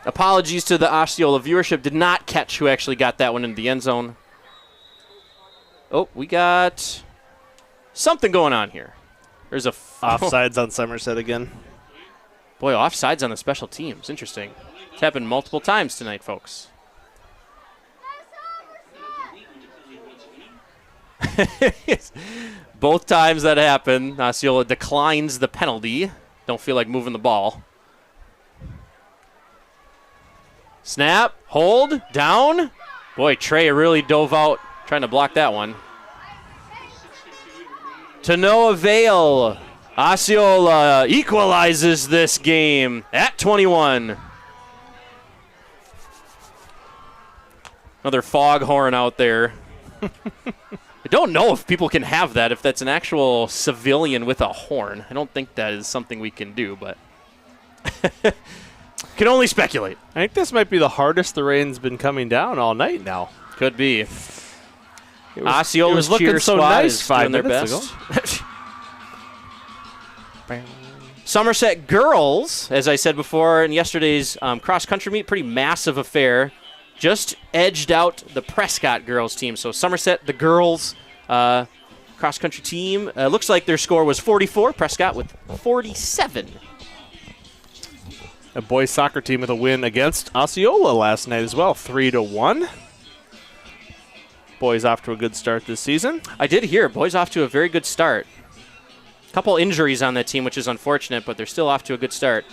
Apologies to the Osceola viewership. Did not catch who actually got that one into the end zone. Oh, we got something going on here. There's a Offsides on Somerset again. Boy, offsides on the special teams. Interesting. It's happened multiple times tonight, folks. Both times that happened, Osceola declines the penalty. Don't feel like moving the ball. Snap, hold, down. Boy, Trey really dove out trying to block that one. To no avail. Osceola equalizes this game at 21. Another foghorn out there. I don't know if people can have that, if that's an actual civilian with a horn. I don't think that is something we can do, but can only speculate. I think this might be the hardest the rain's been coming down all night now. Could be. Osceola's looking cheer so squad nice is 5 doing their minutes best. Somerset girls, as I said before in yesterday's cross-country meet, pretty massive affair. Just edged out the Prescott girls team. So Somerset, the girls cross-country team, looks like their score was 44. Prescott with 47. A boys soccer team with a win against Osceola last night as well, 3-1. Boys off to a good start this season. I did hear boys off to a very good start. Couple injuries on that team, which is unfortunate, but they're still off to a good start.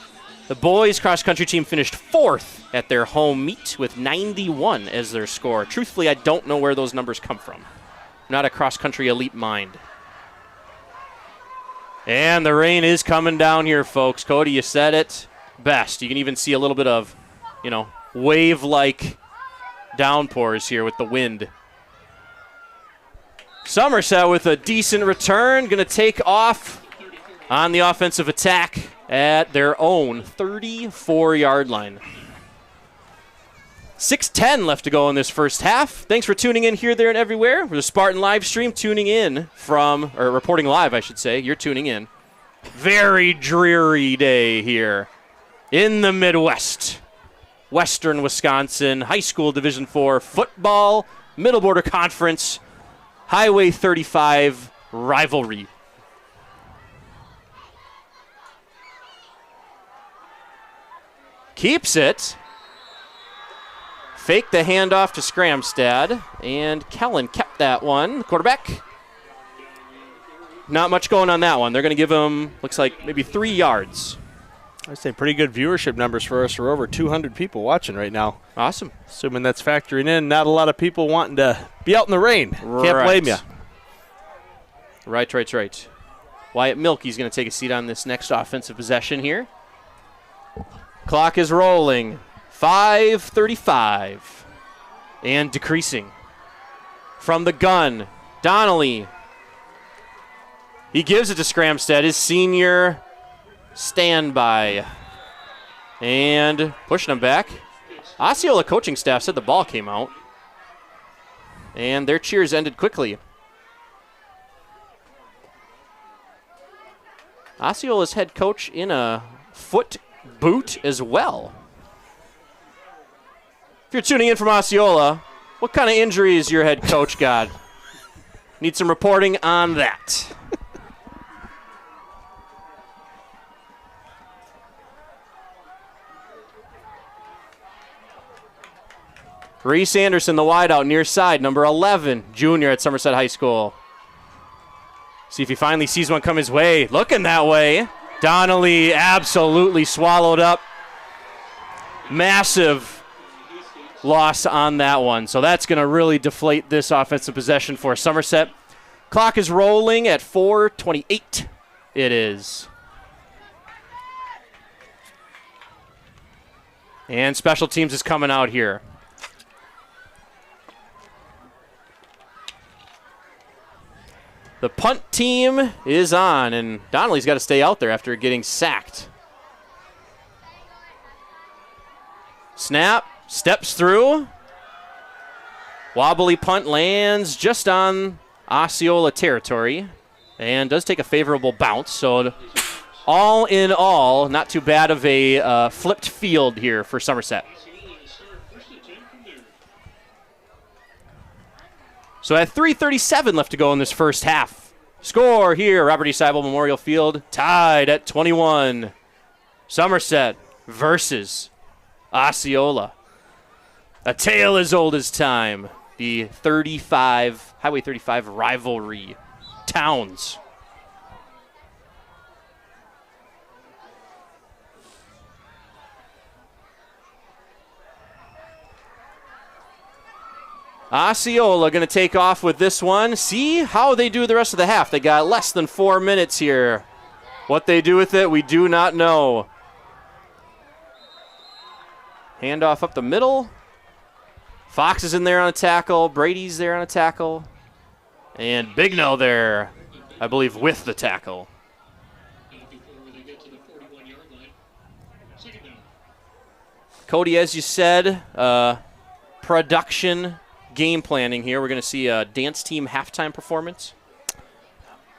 The boys cross-country team finished 4th at their home meet with 91 as their score. Truthfully, I don't know where those numbers come from. I'm not a cross-country elite mind. And the rain is coming down here, folks. Cody, you said it best. You can even see a little bit of, wave-like downpours here with the wind. Somerset with a decent return, going to take off on the offensive attack at their own 34-yard line. 6:10 left to go in this first half. Thanks for tuning in here, there, and everywhere. We're the Spartan live stream, reporting live, I should say. You're tuning in. Very dreary day here in the Midwest. Western Wisconsin, high school Division IV football, Middle Border Conference, Highway 35 rivalry. Keeps it. Fake the handoff to Scramstad, and Kellen kept that one. Quarterback. Not much going on that one. They're going to give him, looks like, maybe 3 yards. I'd say pretty good viewership numbers for us. We're over 200 people watching right now. Awesome. Assuming that's factoring in not a lot of people wanting to be out in the rain. Can't blame you. Right. Wyatt Milky's going to take a seat on this next offensive possession here. Clock is rolling. 5:35 and decreasing. from the gun. Donnelly. He gives it to Scramstead, his senior standby. And pushing him back. Osceola coaching staff said the ball came out. And their cheers ended quickly. Osceola's head coach in a foot boot as well. If you're tuning in from Osceola, what kind of injuries your head coach got? Need some reporting on that. Reese Anderson, the wideout, near side, number 11, junior at Somerset High School. See if he finally sees one come his way. Looking that way. Donnelly absolutely swallowed up. Massive loss on that one. So that's going to really deflate this offensive possession for Somerset. Clock is rolling at 4:28. It is. And special teams is coming out here. The punt team is on, and Donnelly's got to stay out there after getting sacked. Snap, steps through. Wobbly punt lands just on Osceola territory and does take a favorable bounce. So all in all, not too bad of a flipped field here for Somerset. So at 3:37 left to go in this first half. Score here, Robert E. Seibel Memorial Field, tied at 21. Somerset versus Osceola. A tale as old as time. The Highway 35 rivalry. Towns. Osceola going to take off with this one. See how they do the rest of the half. They got less than 4 minutes here. What they do with it, we do not know. Handoff up the middle. Fox is in there on a tackle. Brady's there on a tackle. And Bigno there, I believe, with the tackle. Cody, as you said, production game planning here. We're going to see a dance team halftime performance.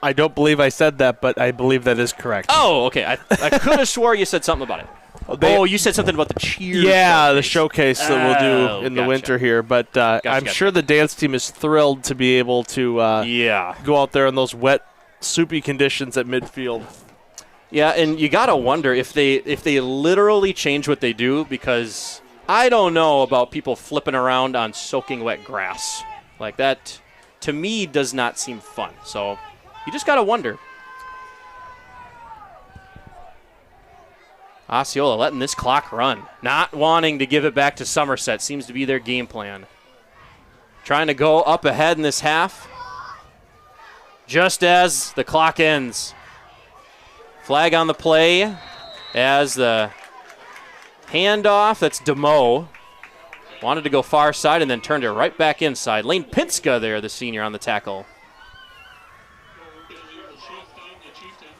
I don't believe I said that, but I believe that is correct. Oh, okay. I could have swore you said something about it. You said something about the cheer. Yeah, showcase. The showcase that we'll do in the winter here. But I'm sure the dance team is thrilled to be able to go out there in those wet, soupy conditions at midfield. Yeah, and you got to wonder if they literally change what they do, because I don't know about people flipping around on soaking wet grass. Like that, to me, does not seem fun. So you just got to wonder. Osceola letting this clock run. Not wanting to give it back to Somerset. Seems to be their game plan. Trying to go up ahead in this half. Just as the clock ends. Flag on the play as the handoff. That's DeMoe. Wanted to go far side and then turned it right back inside. Lane Pinska there, the senior, on the tackle.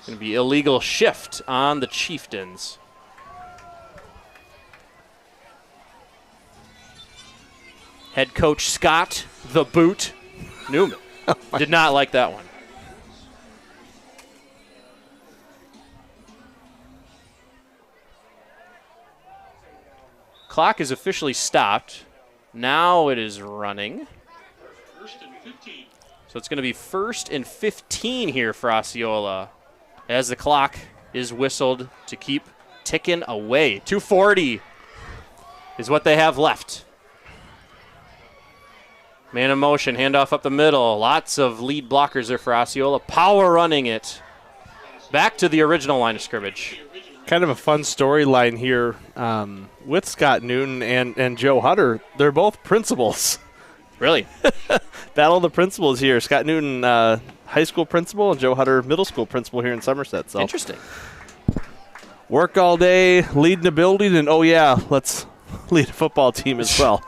Going to be illegal shift on the Chieftains. Head coach Scott, the boot, Newman, did not like that one. Clock is officially stopped. Now it is running. So it's going to be 1st and 15 here for Osceola as the clock is whistled to keep ticking away. 2:40 is what they have left. Man in motion, handoff up the middle. Lots of lead blockers there for Osceola. Power running it back to the original line of scrimmage. Kind of a fun storyline here with Scott Newton and Joe Hutter. They're both principals. Really? Battle of the principals here. Scott Newton, high school principal, and Joe Hutter, middle school principal here in Somerset. So interesting. Work all day, leading the building, and let's lead a football team as well.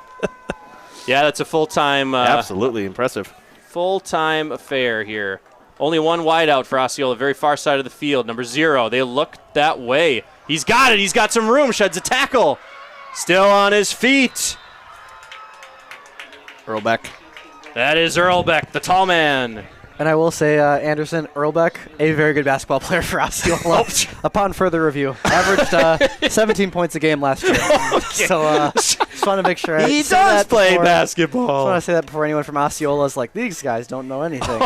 Yeah, that's a full-time Absolutely impressive. full-time affair here. Only one wideout for Osceola, very far side of the field. Number 0. They look that way. He's got it. He's got some room. Sheds a tackle. Still on his feet. Earlbeck. That is Earlbeck, the tall man. And I will say, Anderson Earlbeck, a very good basketball player for Osceola. Upon further review, averaged 17 points a game last year. So just want to make sure He say does that play before- basketball. Just want to say that before anyone from Osceola is like, these guys don't know anything.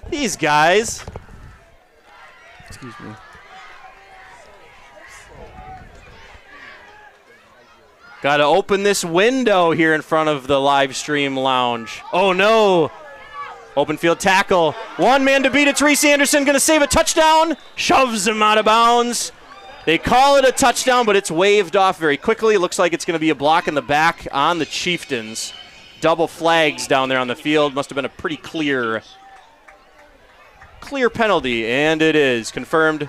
These guys. Excuse me. Got to open this window here in front of the live stream lounge. Oh, no. Open field tackle. One man to beat it. Reese Anderson going to save a touchdown. Shoves him out of bounds. They call it a touchdown, but it's waved off very quickly. Looks like it's going to be a block in the back on the Chieftains. Double flags down there on the field. Must have been a pretty clear penalty, and it is confirmed.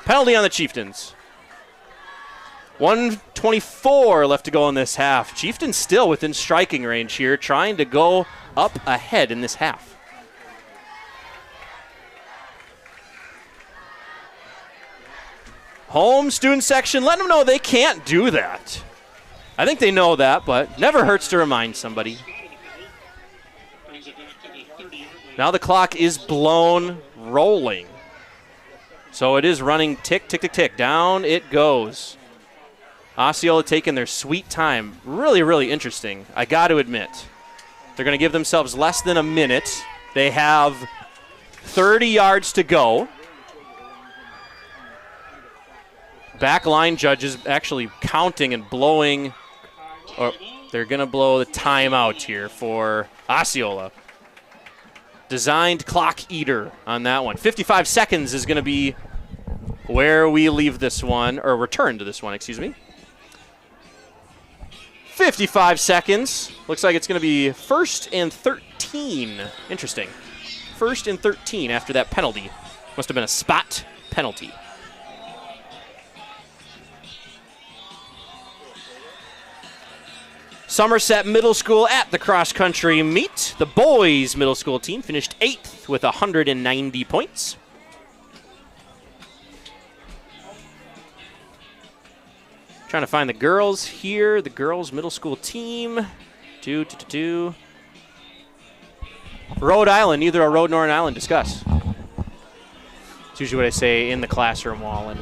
Penalty on the Chieftains. 1:24 left to go in this half. Chieftains still within striking range here, trying to go up ahead in this half. Home student section, let them know they can't do that. I think they know that, but never hurts to remind somebody. Now the clock is blown rolling. So it is running tick, tick, tick, tick. Down it goes. Osceola taking their sweet time. Really, really interesting, I got to admit. They're going to give themselves less than a minute. They have 30 yards to go. Back line judges actually counting and blowing. Or they're going to blow the timeout here for Osceola. Designed clock eater on that one. 55 seconds is going to be where we leave this one, or return to this one, excuse me. 55 seconds. Looks like it's going to be 1st and 13. Interesting. 1st and 13 after that penalty. Must have been a spot penalty. Somerset Middle School at the cross-country meet. The boys' middle school team finished 8th with 190 points. Trying to find the girls here. The girls' middle school team. Rhode Island. Neither a road nor an island. Discuss. It's usually what I say in the classroom, Wallen.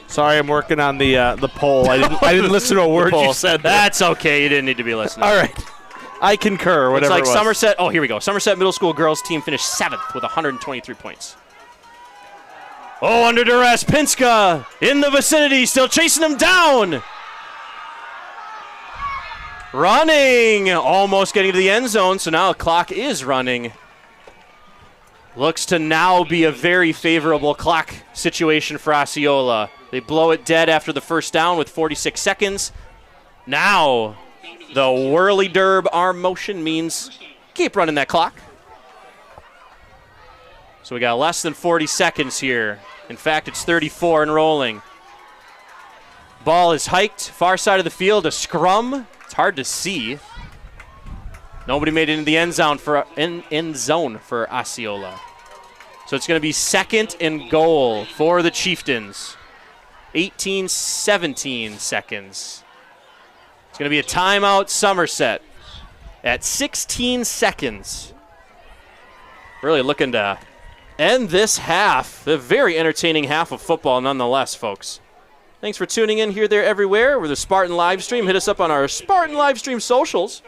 Sorry, I'm working on the poll. I didn't listen to a word you said there. That's okay. You didn't need to be listening. All right. I concur, It's whatever like it was. Somerset. Oh, here we go. Somerset Middle School girls team finished 7th with 123 points. Oh, under duress. Pinska in the vicinity, still chasing him down. Running. Almost getting to the end zone, so now the clock is running. Looks to now be a very favorable clock situation for Osceola. They blow it dead after the first down with 46 seconds. Now, the whirly-derb arm motion means keep running that clock. So we got less than 40 seconds here. In fact, it's 34 and rolling. Ball is hiked, far side of the field, a scrum. It's hard to see. Nobody made it into the end zone for Osceola. So it's going to be 2nd and goal for the Chieftains. 17 seconds. It's going to be a timeout, Somerset, at 16 seconds. Really looking to end this half. A very entertaining half of football nonetheless, folks. Thanks for tuning in here, there, everywhere. We're the Spartan live stream. Hit us up on our Spartan live stream socials,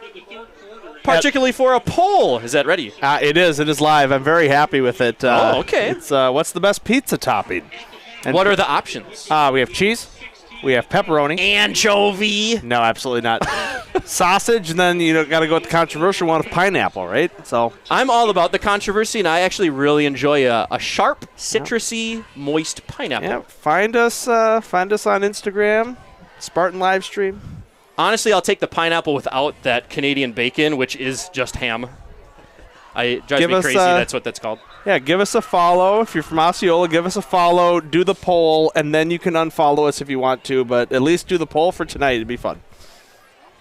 particularly for a poll. Is that ready? It is. It is live. I'm very happy with it. Okay. It's what's the best pizza topping? And What are the options? we have cheese. We have pepperoni. Anchovy. No, absolutely not. Sausage, and then got to go with the controversial one of pineapple, right? So I'm all about the controversy, and I actually really enjoy a sharp, citrusy, moist pineapple. yeah, find us on Instagram, Spartan live stream. Honestly, I'll take the pineapple without that Canadian bacon, which is just ham. It drives me crazy. That's what that's called. Yeah, give us a follow. If you're from Osceola, give us a follow, do the poll, and then you can unfollow us if you want to, but at least do the poll for tonight. It'd be fun.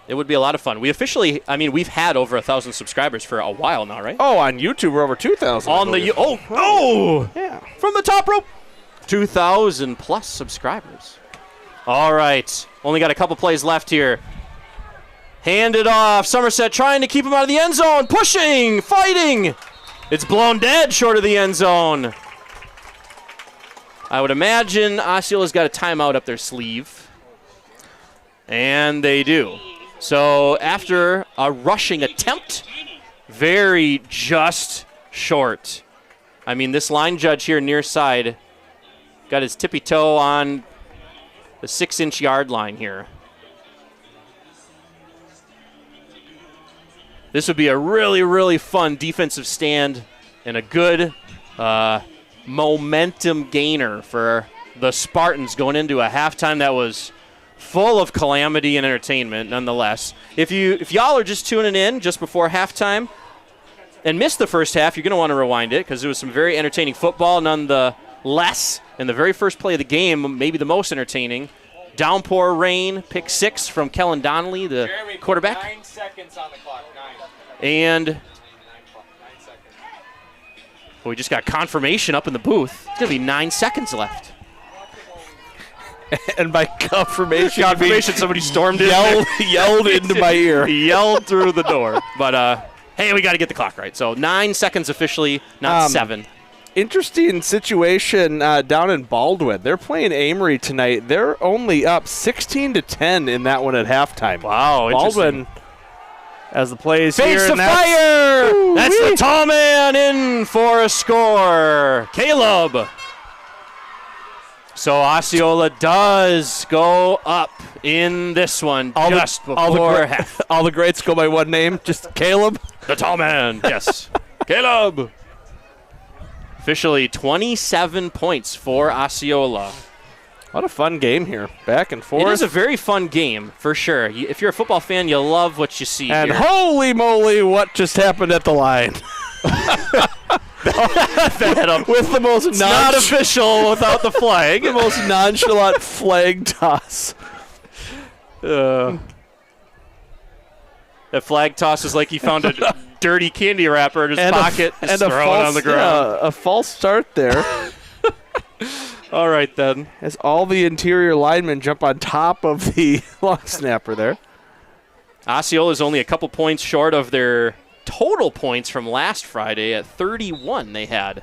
It would be a lot of fun. We've had over 1,000 subscribers for a while now, right? Oh, on YouTube, we're over 2,000. On the Yeah. from the top rope, 2,000 plus subscribers. All right, only got a couple plays left here. Hand it off. Somerset trying to keep him out of the end zone, pushing, fighting. It's blown dead short of the end zone. I would imagine Osceola's got a timeout up their sleeve, and they do. So after a rushing attempt, very just short. I mean, this line judge here near side got his tippy toe on the 6-inch yard line here. This would be a really, really fun defensive stand and a good momentum gainer for the Spartans going into a halftime that was full of calamity and entertainment nonetheless. If y'all are just tuning in just before halftime and missed the first half, you're going to want to rewind it because there was some very entertaining football nonetheless. In the very first play of the game, maybe the most entertaining, downpour rain, pick 6 from Kellen Donnelly, the quarterback. 9 seconds on the clock. 9. And 9 seconds. we just got confirmation up in the booth. It's going to be 9 seconds left. And by confirmation, Somebody stormed in. yelled into my ear. He yelled through the door. But, hey, we got to get the clock right. So 9 seconds officially, not 7. Interesting situation down in Baldwin. They're playing Amory tonight. They're only up 16-10 in that one at halftime. Wow, Baldwin, as the plays Face here. the and fire! That's the tall man in for a score. Caleb. So Osceola does go up in this one before half. All the greats go by one name, just Caleb. The tall man, yes. Caleb. Officially 27 points for Osceola. What a fun game here. Back and forth. It is a very fun game, for sure. If you're a football fan, you'll love what you see and here. holy moly, what just happened at the line? With the most not official without the flag. The most nonchalant flag toss. That flag toss is like he found a dirty candy wrapper in his pocket and throw it on the ground. Yeah, a false start there. All right, then. As all the interior linemen jump on top of the long snapper there. Osceola is only a couple points short of their total points from last Friday at 31 they had.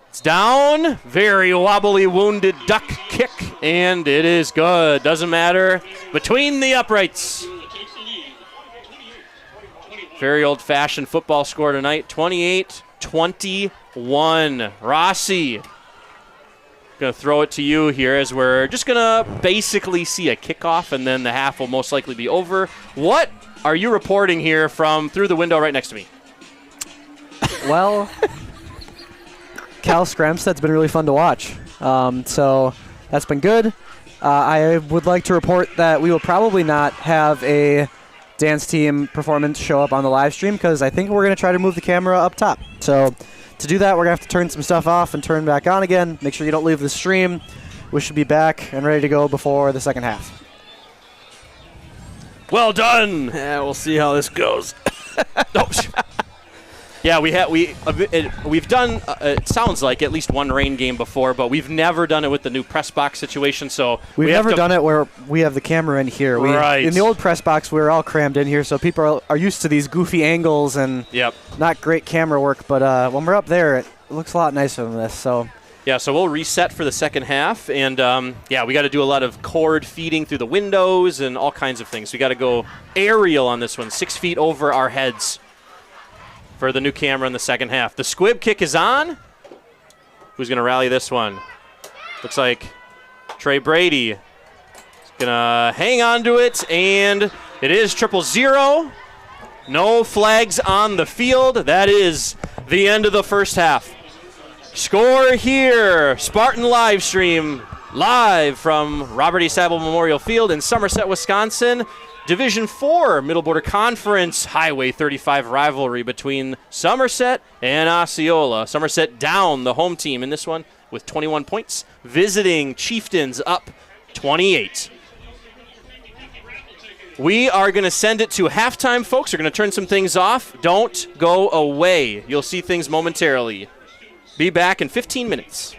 It's down. Very wobbly, wounded duck kick, and it is good. Doesn't matter. Between the uprights. Very old-fashioned football score tonight. 28-21. Rossi. Going to throw it to you here as we're just going to basically see a kickoff, and then the half will most likely be over. What are you reporting here from through the window right next to me? Well, Cal Scramsted's been really fun to watch. So that's been good. I would like to report that we will probably not have a dance team performance show up on the live stream because I think we're going to try to move the camera up top. So to do that, we're going to have to turn some stuff off and turn back on again. Make sure you don't leave the stream. We should be back and ready to go before the second half. Well done. Yeah, we'll see how this goes. Yeah, we've done, it sounds like, at least one rain game before, but we've never done it with the new press box situation. So We've never done it where we have the camera in here. Right. In the old press box, we were all crammed in here, so people are used to these goofy angles and not great camera work. But when we're up there, it looks a lot nicer than this. So yeah, so we'll reset for the second half, and we got to do a lot of cord feeding through the windows and all kinds of things. We got to go aerial on this one, 6 feet over our heads for the new camera in the second half. The squib kick is on. Who's going to rally this one? Looks like Trey Brady is going to hang on to it, and it is 0-0. No flags on the field. That is the end of the first half. Score here, Spartan live stream, live from Robert E. Sable Memorial Field in Somerset, Wisconsin. Division 4 Middle Border Conference Highway 35 rivalry between Somerset and Osceola. Somerset down, the home team in this one with 21 points. Visiting Chieftains up 28. We are going to send it to halftime, folks. We're going to turn some things off. Don't go away. You'll see things momentarily. Be back in 15 minutes.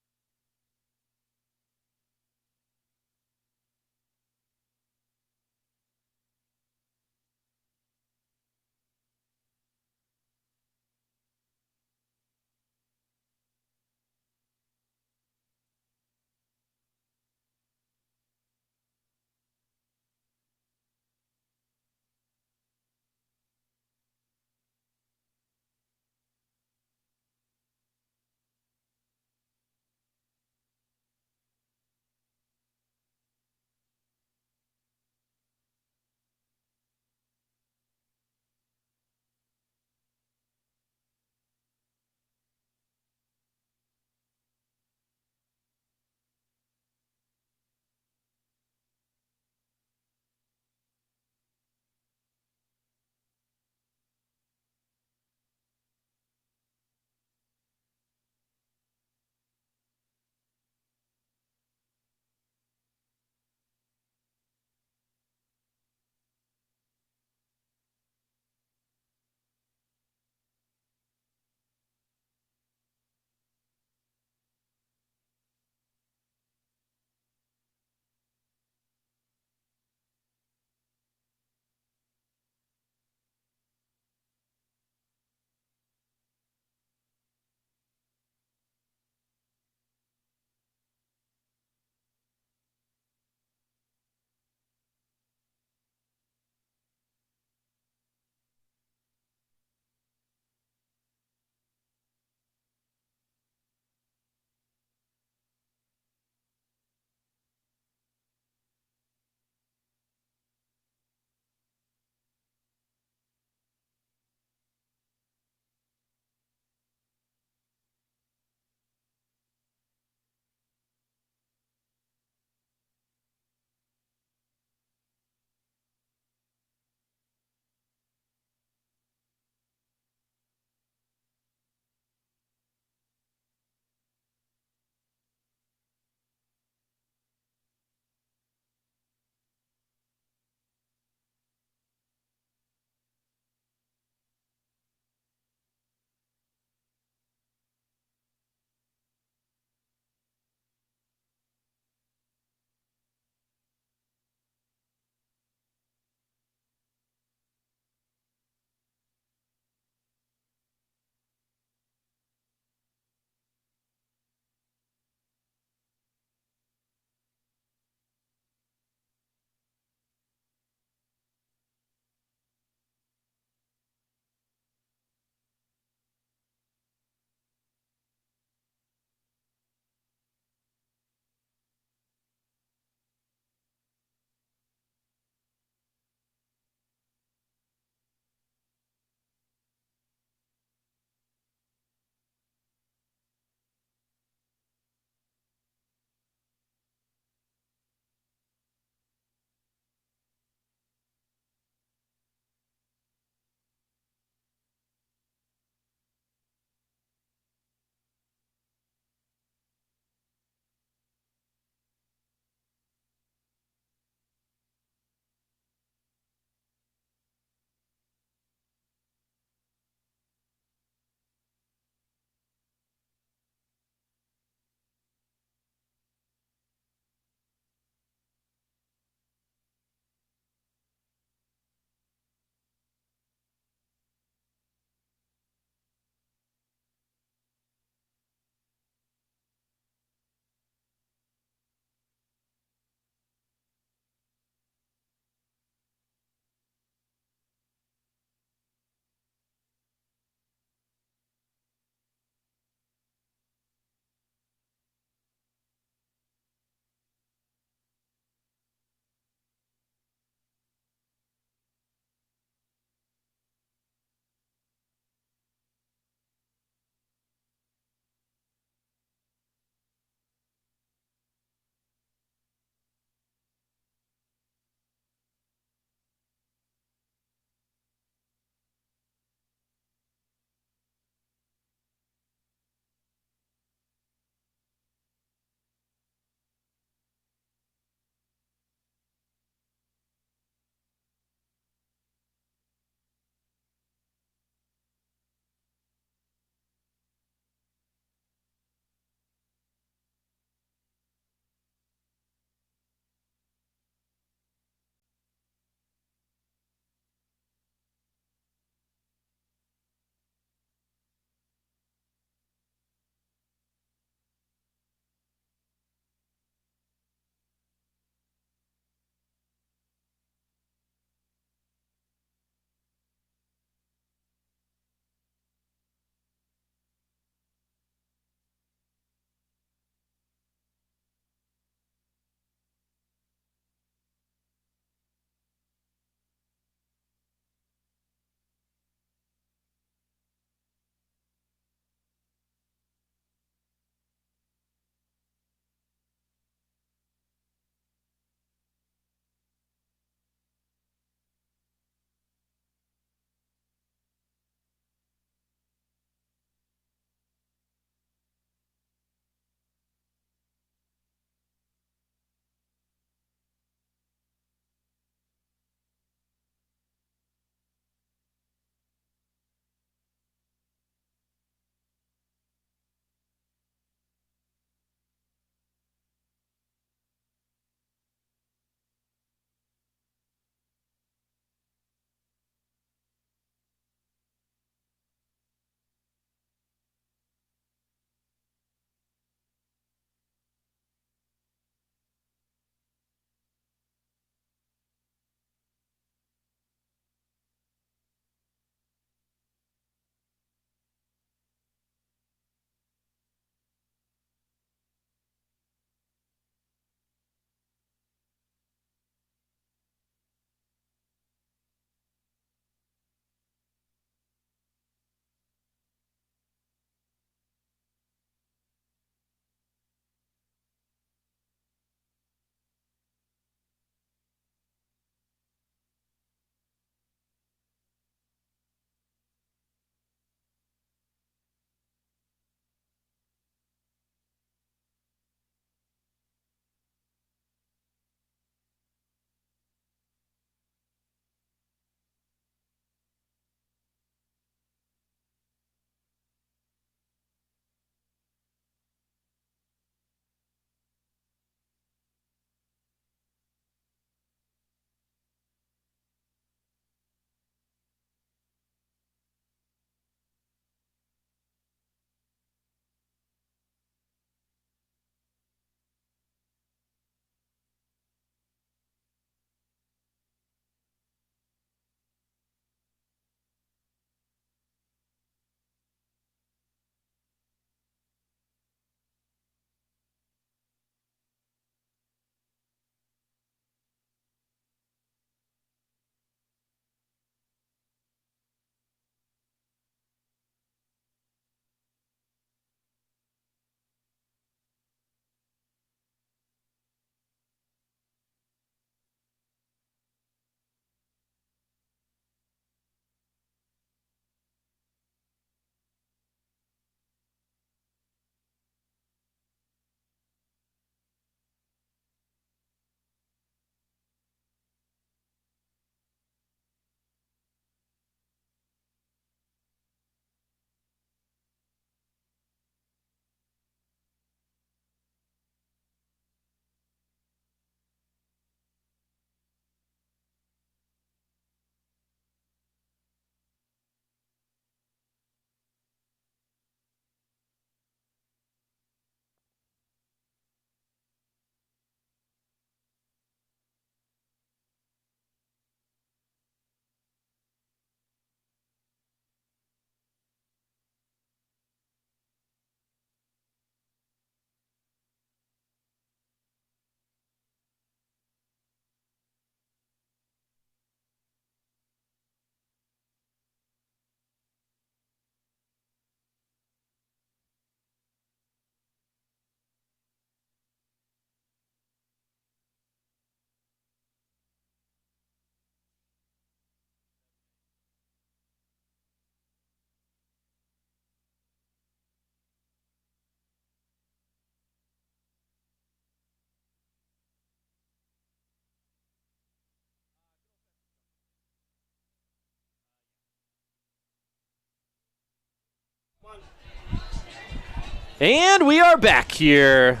And we are back here.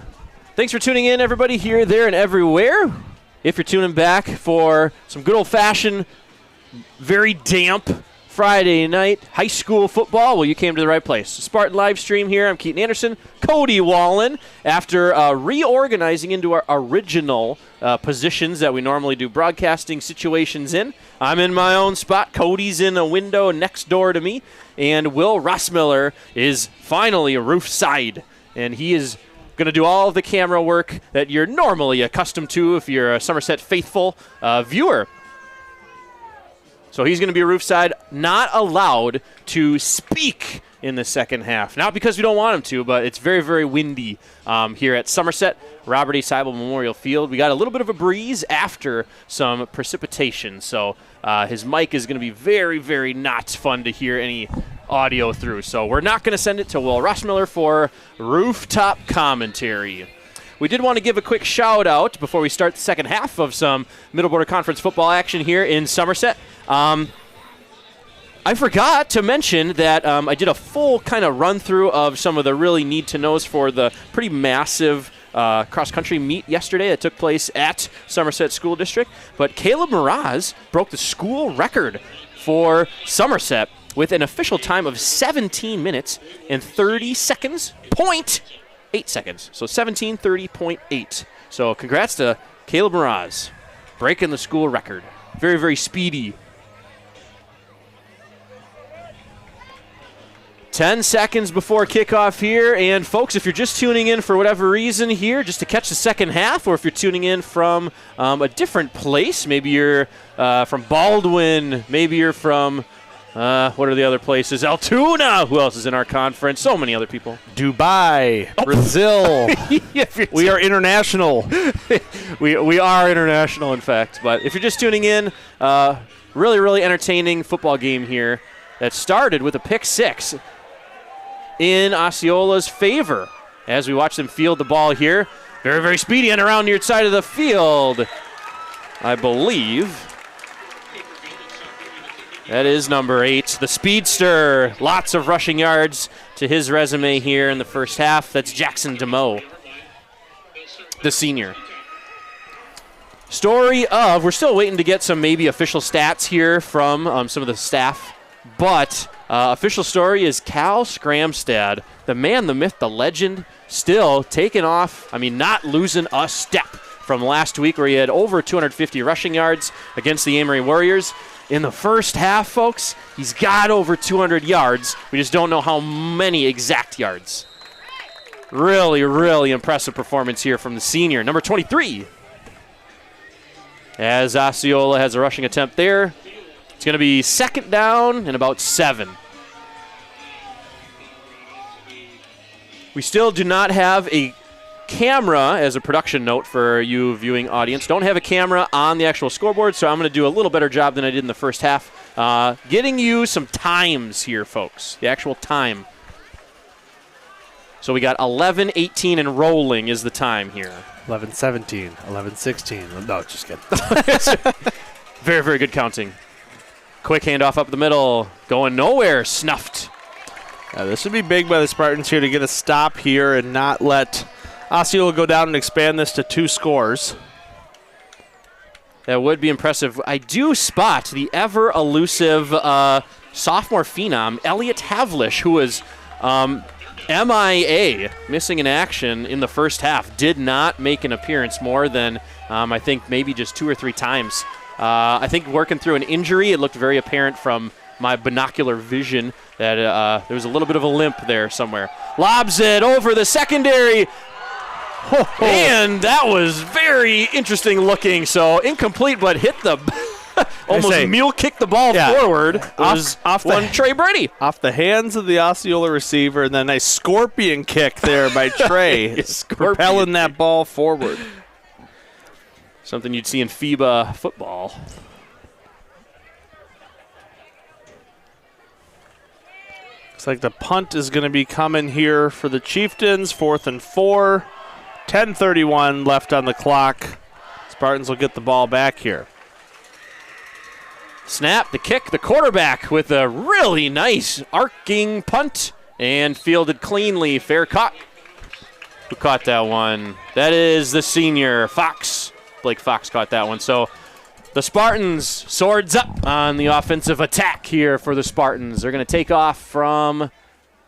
Thanks for tuning in, everybody, here, there, and everywhere. If you're tuning back for some good old-fashioned, very damp Friday night high school football, well, you came to the right place. Spartan live stream here. I'm Keaton Anderson. Cody Wallen, after reorganizing into our original positions that we normally do broadcasting situations in. I'm in my own spot. Cody's in a window next door to me. And Will Rossmiller is finally roof side. And he is going to do all of the camera work that you're normally accustomed to if you're a Somerset faithful viewer. So he's going to be roof side, not allowed to speak in the second half. Not because we don't want him to, but it's very, very windy here at Somerset, Robert E. Seibel Memorial Field. We got a little bit of a breeze after some precipitation, so his mic is going to be very, very not fun to hear any audio through. So we're not going to send it to Will Rossmiller for rooftop commentary. We did want to give a quick shout-out before we start the second half of some Middle Border Conference football action here in Somerset. I forgot to mention that I did a full kind of run-through of some of the really need-to-knows for the pretty massive cross-country meet yesterday that took place at Somerset School District. But Caleb Mraz broke the school record for Somerset with an official time of 17 minutes and 30 seconds, 0.8 seconds. So 17:30.8. So congrats to Caleb Mraz, breaking the school record. Very, very speedy. 10 seconds before kickoff here. And, folks, if you're just tuning in for whatever reason here, just to catch the second half, or if you're tuning in from a different place, maybe you're from Baldwin, maybe you're from, what are the other places? Altoona. Who else is in our conference? So many other people. Dubai, Brazil. We are international. we are international, in fact. But if you're just tuning in, really, really entertaining football game here that started with a pick six in Osceola's favor as we watch them field the ball here. Very, very speedy and around near side of the field, I believe. That is number 8, the speedster. Lots of rushing yards to his resume here in the first half. That's Jackson DeMoe, the senior. Story of, we're still waiting to get some maybe official stats here from some of the staff, but official story is Cal Scramstad, the man, the myth, the legend, still taking off. I mean, not losing a step from last week where he had over 250 rushing yards against the Amory Warriors. In the first half, folks, he's got over 200 yards. We just don't know how many exact yards. Really, really impressive performance here from the senior, number 23. As Osceola has a rushing attempt there. It's going to be second down and about 7. We still do not have a camera, as a production note for you viewing audience. Don't have a camera on the actual scoreboard, so I'm going to do a little better job than I did in the first half. Getting you some times here, folks. The actual time. So we got 11:18 and rolling is the time here. 11:17, 11:16. No, just kidding. Very, very good counting. Quick handoff up the middle. Going nowhere. Snuffed. This would be big by the Spartans here to get a stop here and not let Osceola go down and expand this to 2 scores. That would be impressive. I do spot the ever-elusive sophomore phenom, Elliot Havlish, who was MIA, missing in action in the first half. Did not make an appearance more than, I think, maybe just 2 or 3 times. I think working through an injury, it looked very apparent from my binocular vision that there was a little bit of a limp there somewhere. Lobs it over the secondary. And that was very interesting looking. So incomplete, but hit the almost mule kicked the ball forward. It was off Trey Brady. Off the hands of the Osceola receiver, and then a scorpion kick there by Trey, propelling that ball forward. Something you'd see in FIBA football. Looks like the punt is going to be coming here for the Chieftains. 4th and 4. 10:31 left on the clock. Spartans will get the ball back here. Snap, the kick, the quarterback with a really nice arcing punt and fielded cleanly. Fair caught Who caught that one? That is the senior, Fox. Blake Fox caught that one. So the Spartans, swords up on the offensive attack here for the Spartans. They're going to take off from,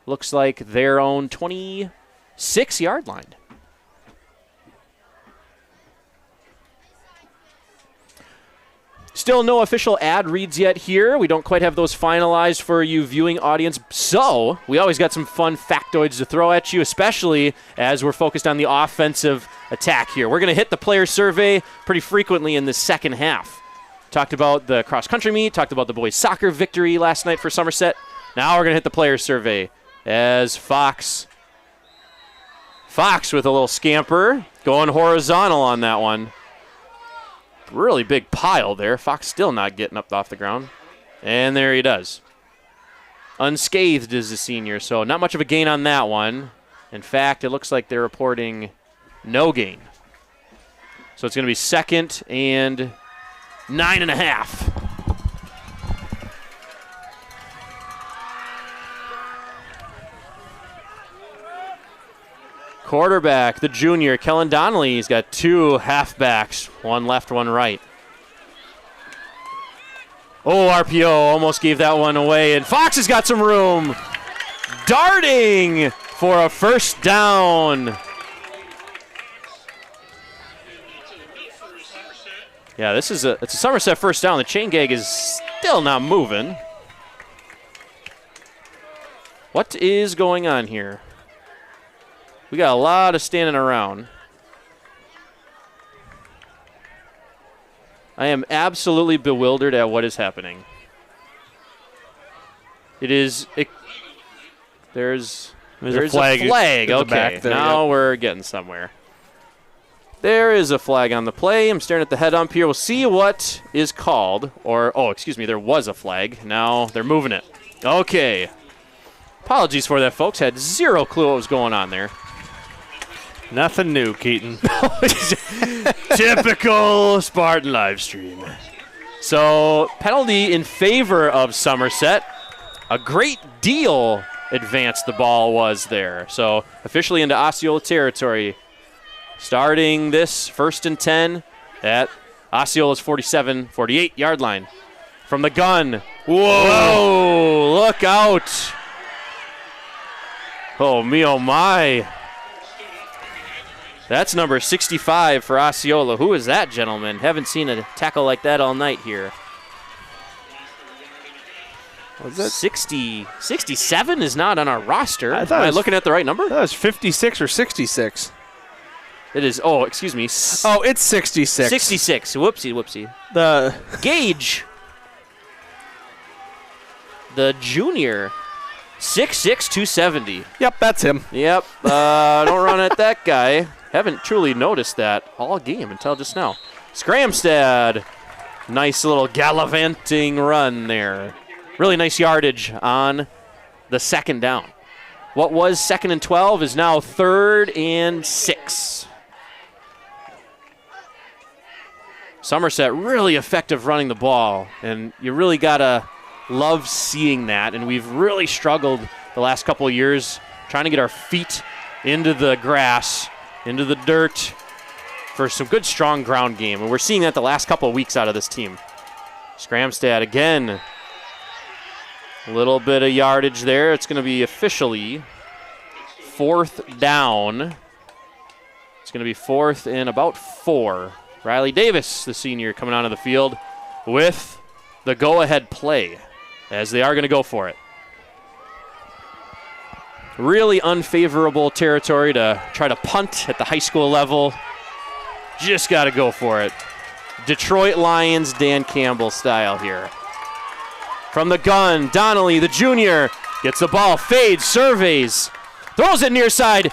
looks like, their own 26-yard line. Still no official ad reads yet here. We don't quite have those finalized for you viewing audience. So we always got some fun factoids to throw at you, especially as we're focused on the offensive attack here. We're going to hit the player survey pretty frequently in the second half. Talked about the cross-country meet, talked about the boys' soccer victory last night for Somerset. Now we're going to hit the player survey as Fox with a little scamper, going horizontal on that one. Really big pile there. Fox still not getting up off the ground. And there he does. Unscathed is the senior, so not much of a gain on that one. In fact, it looks like they're reporting no gain. So it's going to be 2nd and 9.5. Quarterback, the junior, Kellen Donnelly. He's got 2 halfbacks, one left, one right. Oh, RPO almost gave that one away, and Fox has got some room. Darting for a first down. Yeah, it's a Somerset first down. The chain gang is still not moving. What is going on here? We got a lot of standing around. I am absolutely bewildered at what is happening. There's a flag. Okay, now we're getting somewhere. There is a flag on the play. I'm staring at the head ump here. We'll see what is called. There was a flag. Now they're moving it. Okay. Apologies for that, folks. Had zero clue what was going on there. Nothing new, Keaton. Typical Spartan live stream. So, penalty in favor of Somerset. A great deal advanced the ball was there. So, officially into Osceola territory. Starting this 1st and 10 at Osceola's 47-48-yard line. From the gun. Whoa, look out. Oh, me, oh, my. That's number 65 for Osceola. Who is that gentleman? Haven't seen a tackle like that all night here. Was that 67 is not on our roster. I thought Am I looking at the right number? That was 56 or 66. It is, excuse me. Oh, it's 66. 66. Whoopsie. The Gage. The junior. 6'6", 270. Yep, that's him. Yep. Don't run at that guy. Haven't truly noticed that all game until just now. Scramstad. Nice little gallivanting run there. Really nice yardage on the 2nd down. What was 2nd and 12 is now 3rd and 6. Somerset really effective running the ball, and you really got to love seeing that, and we've really struggled the last couple of years trying to get our feet into the grass, into the dirt for some good, strong ground game, and we're seeing that the last couple of weeks out of this team. Scramstad again. A little bit of yardage there. It's going to be officially 4th down. It's going to be 4th and about 4. Riley Davis, the senior, coming onto the field with the go-ahead play, as they are going to go for it. Really unfavorable territory to try to punt at the high school level. Just got to go for it. Detroit Lions, Dan Campbell style here. From the gun, Donnelly, the junior, gets the ball, fades, surveys, throws it near side.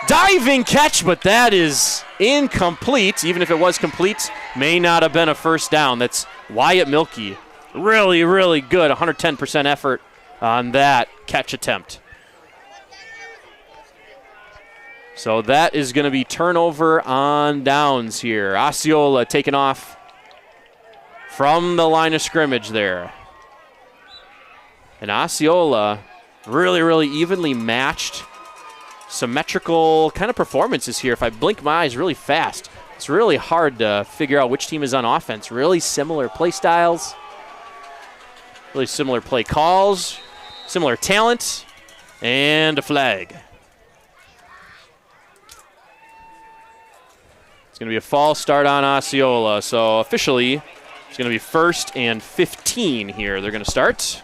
Diving catch, but that is incomplete. Even if it was complete, may not have been a first down. That's Wyatt Milkey. Really, really good. 110% effort on that catch attempt. So that is going to be turnover on downs here. Osceola taking off from the line of scrimmage there. And Osceola really, really evenly matched symmetrical kind of performances here. If I blink my eyes really fast, it's really hard to figure out which team is on offense. Really similar play styles, really similar play calls, similar talent, and a flag. It's going to be a false start on Osceola, so officially it's going to be 1st and 15 here. They're going to start.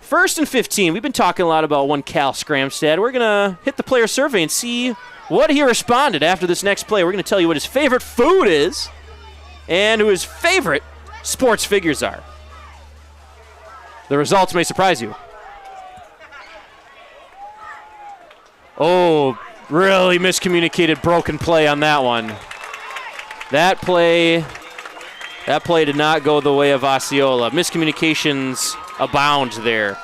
1st and 15. We've been talking a lot about one Cal Scramstad. We're going to hit the player survey and see what he responded after this next play. We're going to tell you what his favorite food is and who his favorite sports figures are. The results may surprise you. Oh, really miscommunicated broken play on that one. That play did not go the way of Osceola. Miscommunications abound there.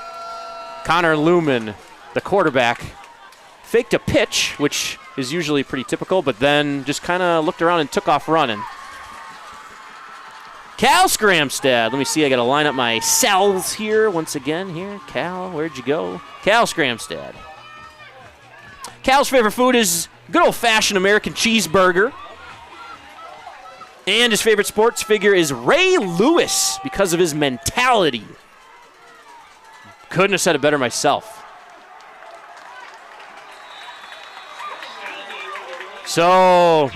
Connor Lumen, the quarterback, faked a pitch, which is usually pretty typical, but then just kind of looked around and took off running. Cal Scramstad. Let me see. I got to line up my cells here once again. Here, Cal, where'd you go? Cal Scramstad. Cal's favorite food is good old-fashioned American cheeseburger. And his favorite sports figure is Ray Lewis because of his mentality. Couldn't have said it better myself. So,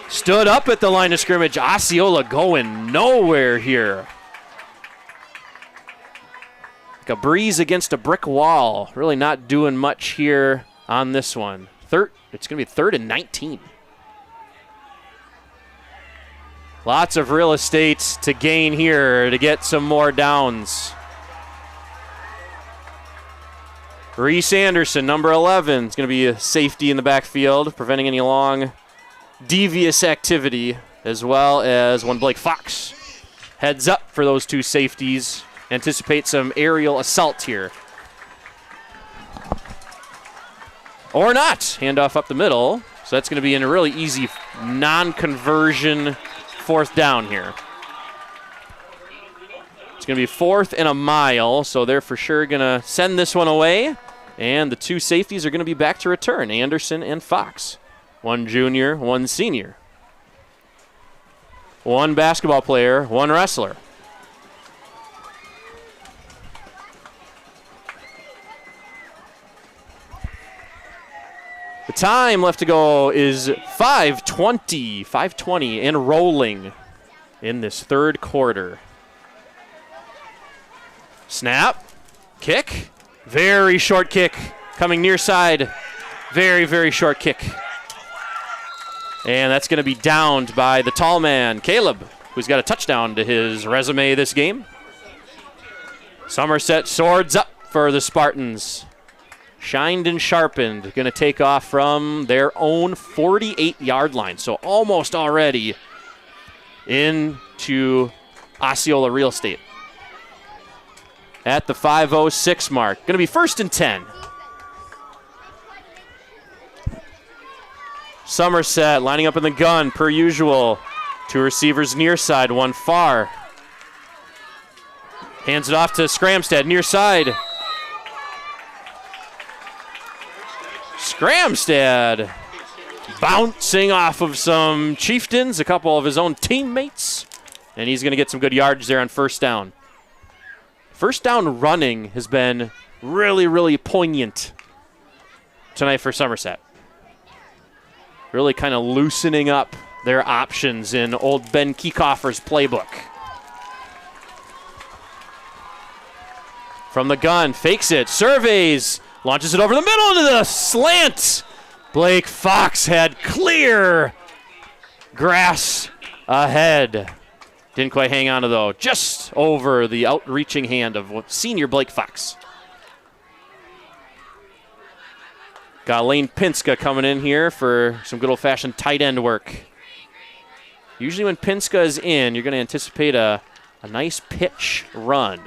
stood up at the line of scrimmage. Osceola going nowhere here. Like a breeze against a brick wall. Really not doing much here on this one. It's going to be 3rd and 19. Lots of real estate to gain here to get some more downs. Reese Anderson, number 11, is going to be a safety in the backfield, preventing any long, devious activity, as well as one Blake Fox. Heads up for those two safeties. Anticipate some aerial assault here. Or not. Handoff up the middle. So that's going to be in a really easy non-conversion 4th down here. It's going to be 4th and a mile, so they're for sure going to send this one away. And the two safeties are going to be back to return, Anderson and Fox. One junior, one senior. One basketball player, one wrestler. The time left to go is 5:20 and rolling in this 3rd quarter. Snap, kick, very short kick, coming near side, very, very short kick. And that's going to be downed by the tall man, Caleb, who's got a touchdown to his resume this game. Somerset swords up for the Spartans. Shined and sharpened, going to take off from their own 48-yard line. So almost already into Osceola real estate. At the 5:06 mark. Going to be 1st and 10. Somerset lining up in the gun per usual. Two receivers near side, one far. Hands it off to Scramstad, near side. Scramstad bouncing off of some Chieftains, a couple of his own teammates, and he's going to get some good yards there on 1st down. 1st down running has been really, really poignant tonight for Somerset. Really kind of loosening up their options in old Ben Kiekoffer's playbook. From the gun, fakes it, surveys, launches it over the middle into the slant. Blake Fox had clear grass ahead. Didn't quite hang on to, though. Just over the outreaching hand of senior Blake Fox. Got Lane Pinska coming in here for some good old-fashioned tight end work. Usually when Pinska is in, you're going to anticipate a nice pitch run.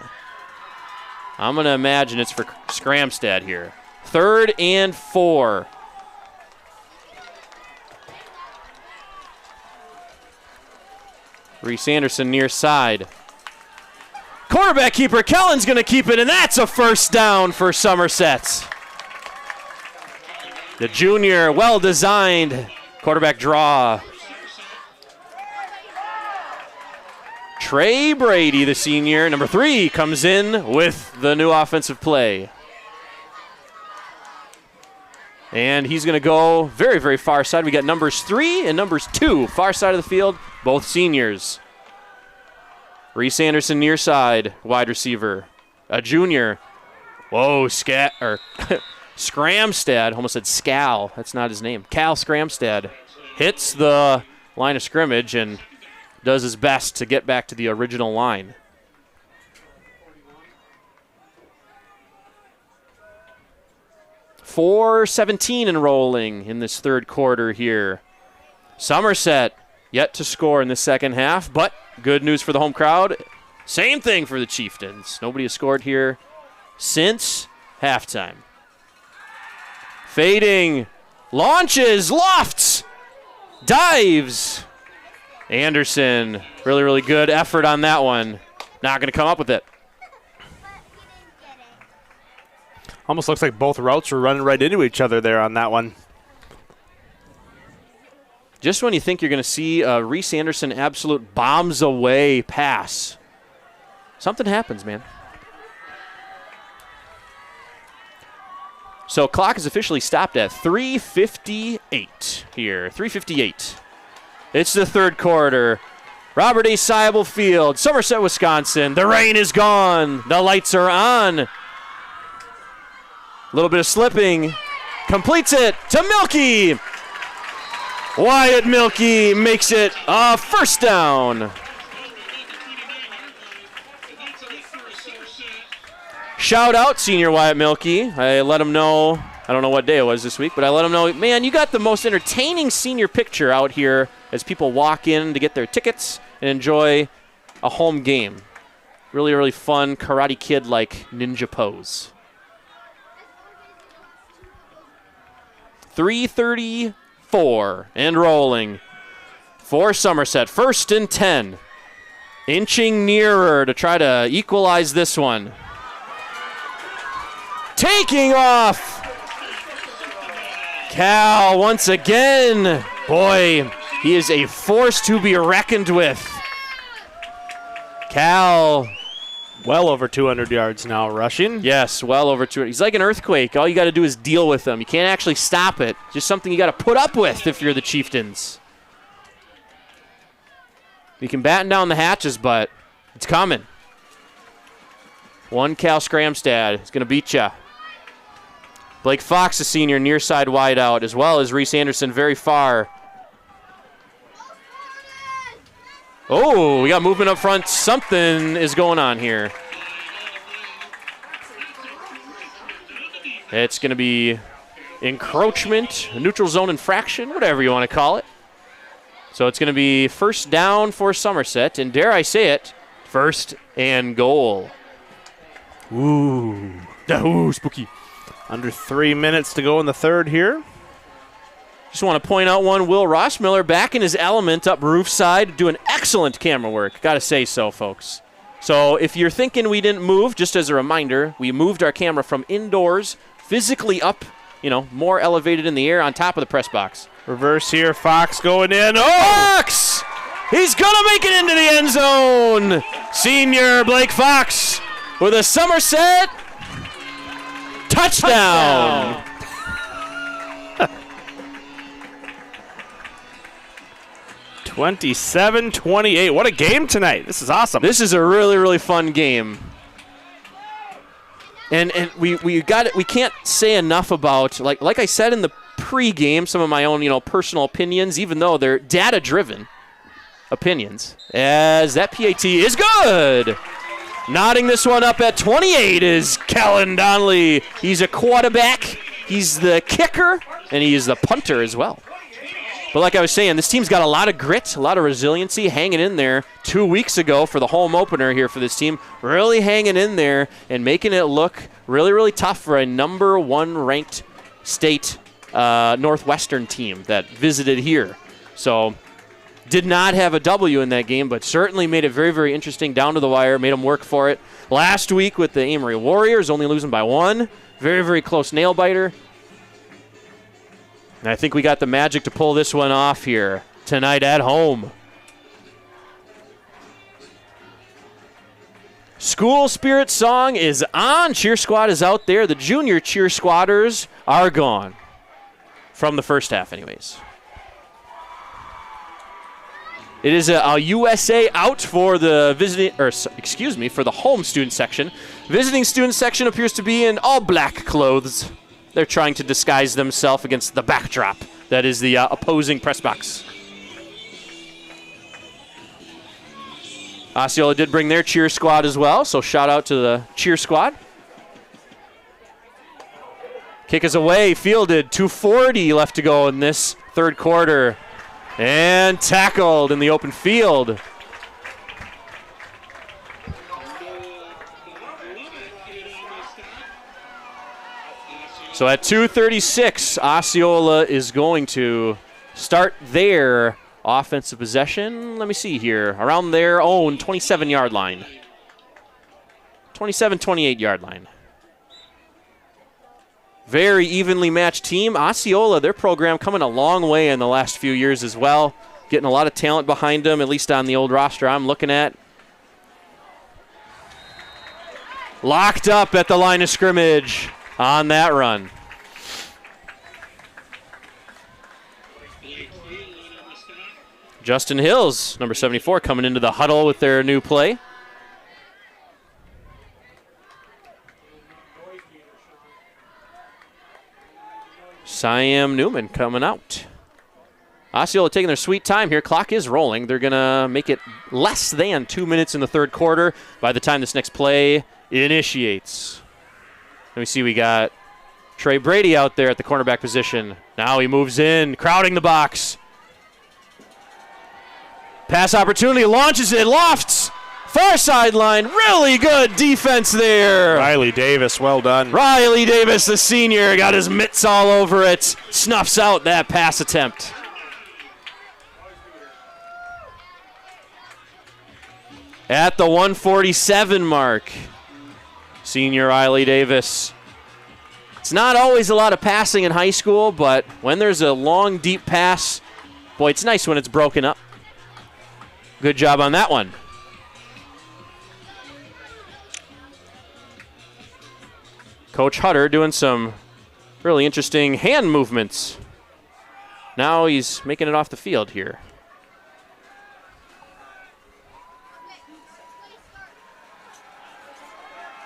I'm going to imagine it's for Scramstad here. 3rd and 4. Reese Anderson near side. Quarterback keeper Kellen's going to keep it, and that's a 1st down for Somerset. The junior, well-designed quarterback draw. Trey Brady, the senior, number 3, comes in with the new offensive play. And he's going to go very, very far side. We got numbers 3 and numbers 2, far side of the field, both seniors. Reese Anderson near side, wide receiver. A junior. Whoa, Scramstad, almost said Scal. That's not his name. Cal Scramstad hits the line of scrimmage and does his best to get back to the original line. .417 enrolling in this third quarter here. Somerset yet to score in the second half, but good news for the home crowd. Same thing for the Chieftains. Nobody has scored here since halftime. Fading, launches, lofts, dives. Anderson, really, really good effort on that one. Not going to come up with it. Almost looks like both routes were running right into each other there on that one. Just when you think you're going to see Reese Anderson absolute bombs away pass, something happens, man. So clock is officially stopped at 3:58 here. 3:58. It's the third quarter. Robert A. Seibel Field, Somerset, Wisconsin. The rain is gone. The lights are on. A little bit of slipping. Completes it to Milkey. Wyatt Milkey makes it a first down. Shout out senior Wyatt Milkey. I let him know, I don't know what day it was this week, but I let him know, man, you got the most entertaining senior picture out here as people walk in to get their tickets and enjoy a home game. Really, really fun Karate Kid-like ninja pose. 3:34 and rolling for Somerset. 1st and 10. Inching nearer to try to equalize this one. Taking off. Cal once again. Boy, he is a force to be reckoned with. Cal. Well over 200 yards now rushing. Yes, well over 200. He's like an earthquake. All you got to do is deal with him. You can't actually stop it. Just something you got to put up with if you're the Chieftains. You can batten down the hatches, but it's coming. One Cal Scramstad is going to beat you. Blake Fox, a senior, near side wide out, as well as Reese Anderson very far. Oh, we got movement up front. Something is going on here. It's going to be encroachment, neutral zone infraction, whatever you want to call it. So it's going to be first down for Somerset, and dare I say it, first and goal. Ooh, spooky. Under 3 minutes to go in the third here. Just want to point out one, Will Rossmiller back in his element up roof side, doing excellent camera work. Got to say so, folks. So if you're thinking we didn't move, just as a reminder, we moved our camera from indoors physically up, more elevated in the air on top of the press box. Reverse here, Fox going in. Fox! He's going to make it into the end zone. Senior Blake Fox with a Somerset touchdown. 27-28. What a game tonight. This is awesome. This is a really, really fun game. And we got it. We can't say enough about, like I said in the pregame, some of my own, personal opinions, even though they're data-driven opinions, as that PAT is good. Nodding this one up at 28 is Kellen Donnelly. He's a quarterback, he's the kicker, and he is the punter as well. But like I was saying, this team's got a lot of grit, a lot of resiliency, hanging in there 2 weeks ago for the home opener here for this team. Really hanging in there and making it look really, really tough for a number 1 ranked state Northwestern team that visited here. So did not have a W in that game, but certainly made it very, very interesting down to the wire, made them work for it. Last week with the Amory Warriors, only losing by 1. Very, very close nail-biter. And I think we got the magic to pull this one off here tonight at home. School Spirit Song is on. Cheer Squad is out there. The junior cheer squatters are gone. From the first half, anyways. It is a USA out for the for the home student section. Visiting student section appears to be in all black clothes. They're trying to disguise themselves against the backdrop that is the opposing press box. Osceola did bring their cheer squad as well, so shout out to the cheer squad. Kick is away, fielded, 2:40 left to go in this third quarter. And tackled in the open field. So at 2:36, Osceola is going to start their offensive possession. Let me see here. Around their own 27-yard line. 28-yard line. Very evenly matched team. Osceola, their program coming a long way in the last few years as well. Getting a lot of talent behind them, at least on the old roster I'm looking at. Locked up at the line of scrimmage on that run. Justin Hills, number 74, coming into the huddle with their new play. Siam Newman coming out. Osceola taking their sweet time here. Clock is rolling. They're going to make it less than 2 minutes in the third quarter by the time this next play initiates. Let me see, we got Trey Brady out there at the cornerback position. Now he moves in, crowding the box. Pass opportunity, launches it, lofts. Far sideline, really good defense there. Riley Davis, well done. Riley Davis, the senior, got his mitts all over it. Snuffs out that pass attempt. At the 147 mark, senior Riley Davis. It's not always a lot of passing in high school, but when there's a long, deep pass, boy, it's nice when it's broken up. Good job on that one. Coach Hutter doing some really interesting hand movements. Now he's making it off the field here.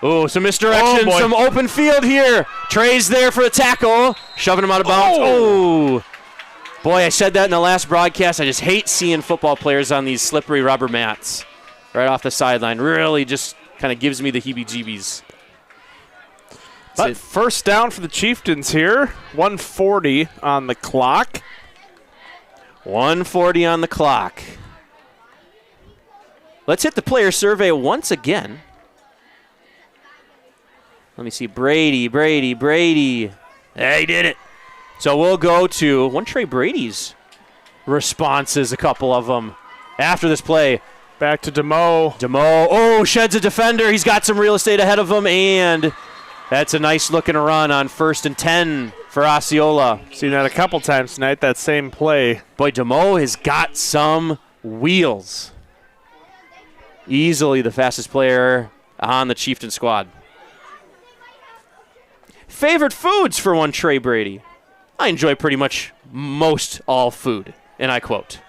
Oh, some misdirection, some open field here. Trey's there for the tackle, shoving him out of bounds. Oh, boy, I said that in the last broadcast. I just hate seeing football players on these slippery rubber mats right off the sideline. Really just kind of gives me the heebie-jeebies. But first down for the Chieftains here. 1:40 on the clock. 1:40 on the clock. Let's hit the player survey once again. Let me see. Brady. Yeah, he did it. So we'll go to one Trey Brady's responses, a couple of them, after this play. Back to DeMo. Oh, sheds a defender. He's got some real estate ahead of him, and that's a nice looking run on 1st and 10 for Osceola. Seen that a couple times tonight, that same play. Boy, DeMo has got some wheels. Easily the fastest player on the Chieftain squad. Favorite foods for one Trey Brady. I enjoy pretty much most all food, and I quote.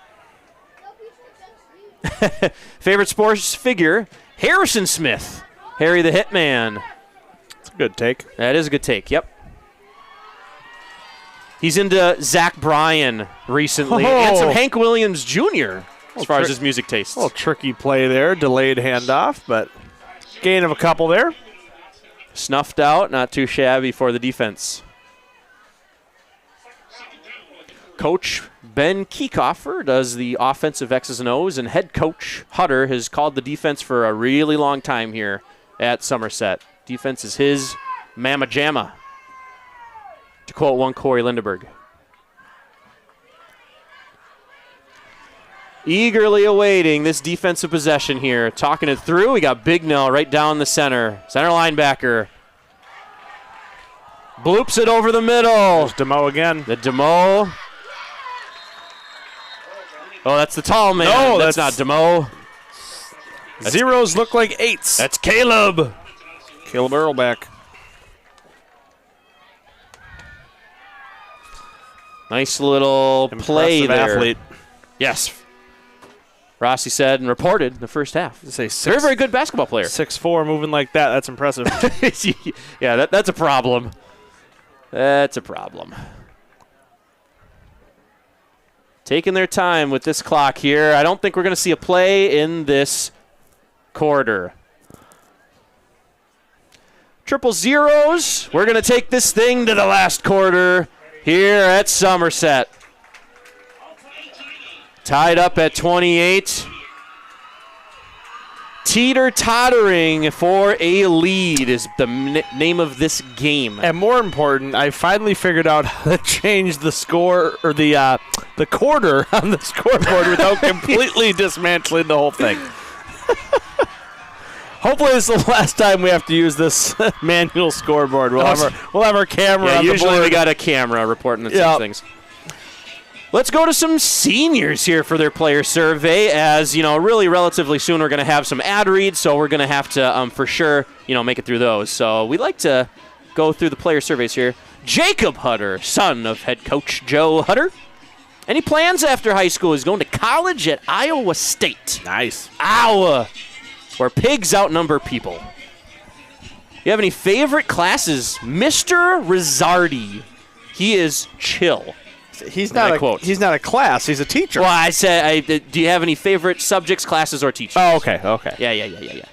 Favorite sports figure, Harrison Smith, Harry the Hitman. That's a good take. That is a good take, yep. He's into Zach Bryan recently, and some Hank Williams Jr. as far as his music tastes. A little tricky play there, delayed handoff, but gain of a couple there. Snuffed out, not too shabby for the defense. Coach Ben Kiekoffer does the offensive X's and O's, and head coach Hutter has called the defense for a really long time here at Somerset. Defense is his mamma jamma, to quote one Corey Lindeberg. Eagerly awaiting this defensive possession here. Talking it through. We got Bignell right down the center. Center linebacker. Bloops it over the middle. There's DeMo again. The DeMo. Oh, that's the tall man. No, that's not DeMo. Zeros look like 8s. That's Caleb. Caleb Earlback. Nice little play Impressive there. athlete. Yes. Rossi said and reported in the first half. Say Very, very good basketball player. 6'4", moving like that. That's impressive. Yeah, that's a problem. That's a problem. Taking their time with this clock here. I don't think we're going to see a play in this quarter. Triple zeros. We're going to take this thing to the last quarter here at Somerset. Tied up at 28. Teeter-tottering for a lead is the name of this game. And more important, I finally figured out how to change the score or the quarter on the scoreboard without completely dismantling the whole thing. Hopefully this is the last time we have to use this manual scoreboard. We'll have our camera on the usually board. we got a camera reporting such things. Let's go to some seniors here for their player survey. As you know, really relatively soon we're going to have some ad reads, so we're going to have to for sure make it through those. So we'd like to go through the player surveys here. Jacob Hutter, son of head coach Joe Hutter. Any plans after high school? He's going to college at Iowa State. Nice. Iowa, where pigs outnumber people. You have any favorite classes? Mr. Rizzardi. He is chill. He's not a class. He's a teacher. Well, I said, do you have any favorite subjects, classes, or teachers? Oh, okay. Yeah.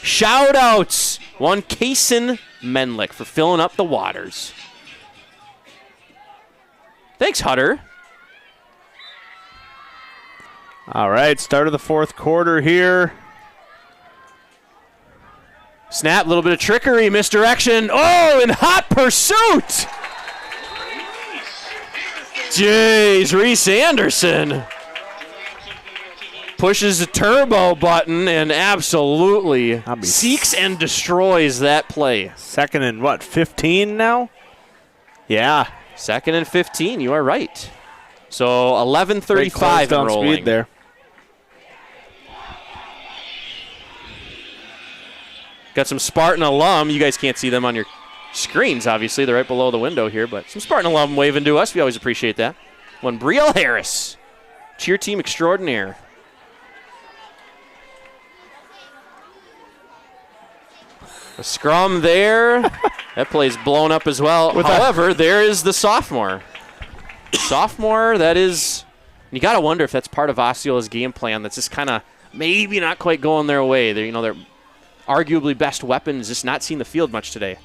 Shout-outs. One Kaysen Menlick for filling up the waters. Thanks, Hutter. All right, start of the fourth quarter here. Snap, a little bit of trickery, misdirection. Oh, in hot pursuit. Jeez, Reese Anderson pushes the turbo button and absolutely seeks and destroys that play. Second and 15 now? Yeah. Second and 15, you are right. So 11:35 down rolling. speed there. Got some Spartan alum. You guys can't see them on your screens, obviously. They're right below the window here, but some Spartan alum waving to us. We always appreciate that. One Brielle Harris, cheer team extraordinaire. A scrum there. That play's blown up as well. However, there is the sophomore. Sophomore, that is, you got to wonder if that's part of Osceola's game plan. That's just kind of maybe not quite going their way. They're, their arguably best weapon is just not seeing the field much today.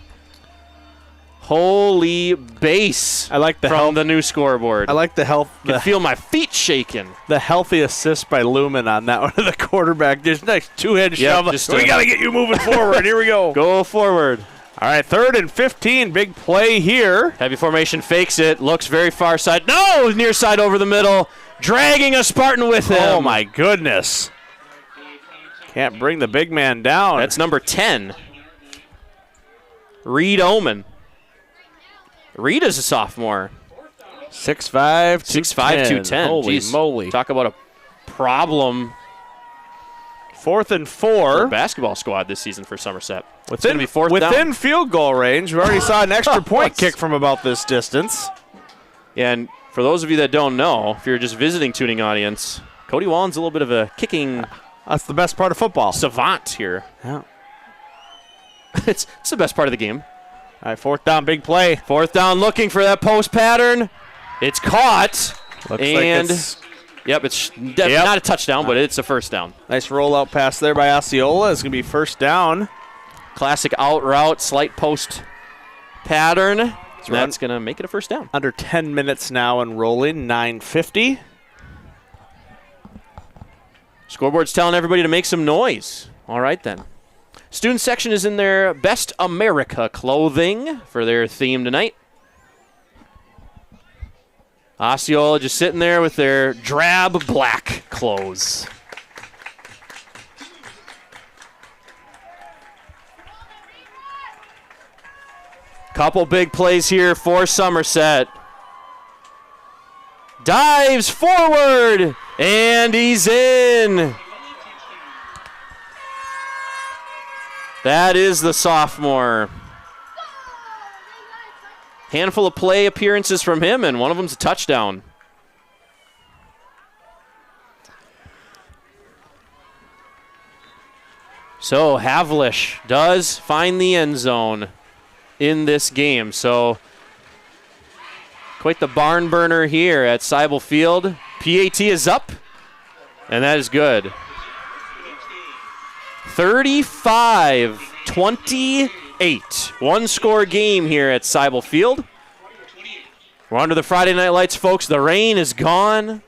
Holy base! I like the from the new scoreboard. I like the health. I can feel my feet shaking. The healthy assist by Lumen on that one. The quarterback just next two-hand shove. We got to get you moving forward. Here we go. Go forward. All right, 3rd and 15. Big play here. Heavy formation fakes it. Looks very far side. No! Near side over the middle. Dragging a Spartan with him. Oh, my goodness. Can't bring the big man down. That's number 10. Reed Oman. Reed is a sophomore. 6'5", 210. Holy Jeez. moly. Talk about a problem 4th and for 4. basketball squad this season for Somerset. It's Within going to be fourth down. Within field goal range. We already saw an extra point kick from about this distance. And for those of you that don't know, if you're just visiting tuning audience, Cody Wallen's a little bit of a kicking That's the best part of football. savant here. Yeah. It's the best part of the game. All right, 4th down, big play. 4th down, looking for that post pattern. It's caught. Looks and like it's it's not a touchdown, but it's a first down. nice rollout pass there by Osceola. It's going to be 1st down. Classic out route, slight post pattern. That's going to make it a first down. Under 10 minutes now and rolling, 9:50. Scoreboard's telling everybody to make some noise. All right, then. Student section is in their Best America clothing for their theme tonight. Osceola just sitting there with their drab black clothes. Couple big plays here for Somerset. Dives forward, and he's in. That is the sophomore. Handful of play appearances from him, and one of them's a touchdown. So Havlish does find the end zone in this game. So quite the barn burner here at Seibel Field. PAT is up, and that is good. 35-28. One-score game here at Seibel Field. We're under the Friday Night Lights, folks. The rain is gone.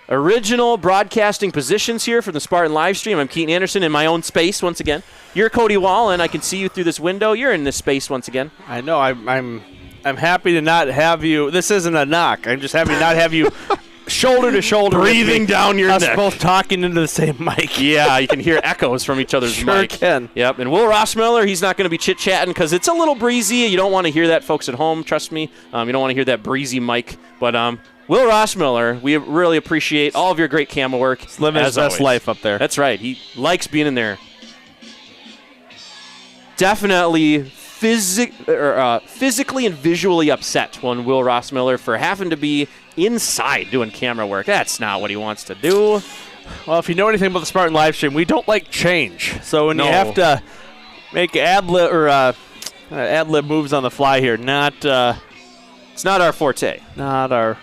Original broadcasting positions here for the Spartan live stream. I'm Keaton Anderson in my own space once again. You're Cody Wallen. I can see you through this window. You're in this space once again. I know. I'm happy to not have you. This isn't a knock. I'm just happy to not have you shoulder to shoulder, breathing down your us neck. both talking into the same mic. Yeah, you can hear echoes from each other's Sure mic. can. Yep. And Will Rossmiller, he's not going to be chit-chatting because it's a little breezy. You don't want to hear that, folks at home. Trust me. You don't want to hear that breezy mic. But Will Rossmiller, we really appreciate all of your great camera work. He's living his best life up there. That's right. He likes being in there. Definitely physically and visually upset when Will Rossmiller for having to be inside doing camera work. That's not what he wants to do. Well, if you know anything about the Spartan live stream, we don't like change. So when you have to make ad-lib moves on the fly here, it's not our forte. Not our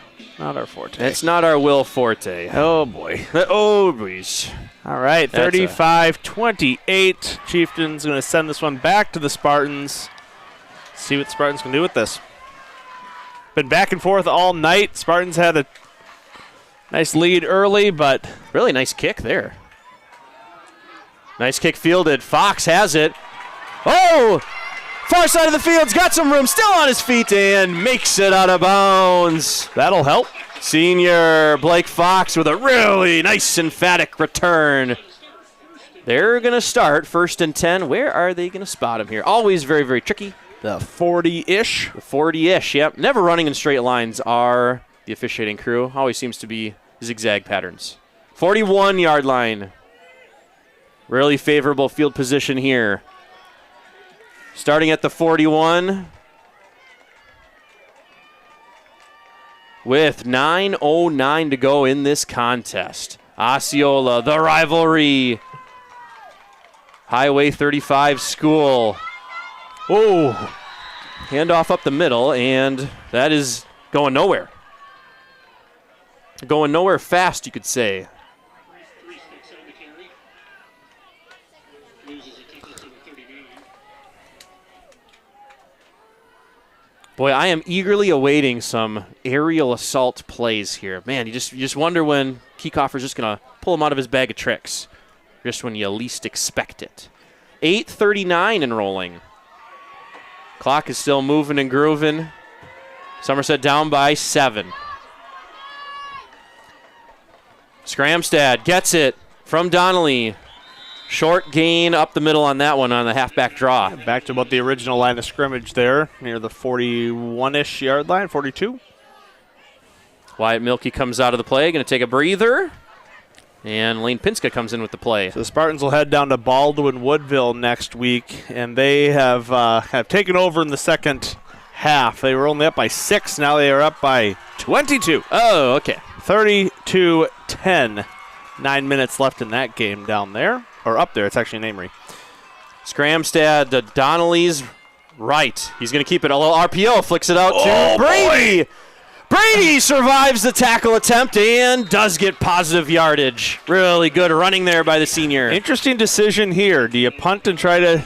forte. It's not our Will forte. Oh, boy. Oh, boys. All right, 35-28. Chieftains going to send this one back to the Spartans. See what the Spartans can do with this. Been back and forth all night. Spartans had a nice lead early, but really nice kick there. Nice kick fielded. Fox has it. Oh! Far side of the field's got some room. Still on his feet and makes it out of bounds. That'll help. Senior Blake Fox with a really nice emphatic return. They're going to start 1st and 10. Where are they going to spot him here? Always very, very tricky. The 40-ish. The 40-ish, yep. Never running in straight lines are the officiating crew. Always seems to be zigzag patterns. 41-yard line. Really favorable field position here. Starting at the 41. With 9:09 to go in this contest. Osceola, the rivalry. Highway 35 school. Oh, handoff up the middle, and that is going nowhere. Going nowhere fast, you could say. 3 sticks on the carry. Loses a tackle to the 39. Boy, I am eagerly awaiting some aerial assault plays here. Man, you just wonder when Kiekoffer's just going to pull him out of his bag of tricks, just when you least expect it. 8:39 enrolling. Clock is still moving and grooving. Somerset down by 7. Scramstad gets it from Donnelly. Short gain up the middle on that one on the halfback draw. Back to about the original line of scrimmage there, near the 41-ish yard line, 42. Wyatt Milkey comes out of the play, going to take a breather. And Lane Pinska comes in with the play. So the Spartans will head down to Baldwin Woodville next week, and they have taken over in the second half. They were only up by 6. Now they are up by 22. Oh, okay. 32-10. 9 minutes left in that game down there. Or up there. It's actually an Amory. Scramstad to Donnelly's right. He's going to keep it. A little RPO. Flicks it out to Brady. Boy. Brady survives the tackle attempt and does get positive yardage. Really good running there by the senior. Interesting decision here. Do you punt and try to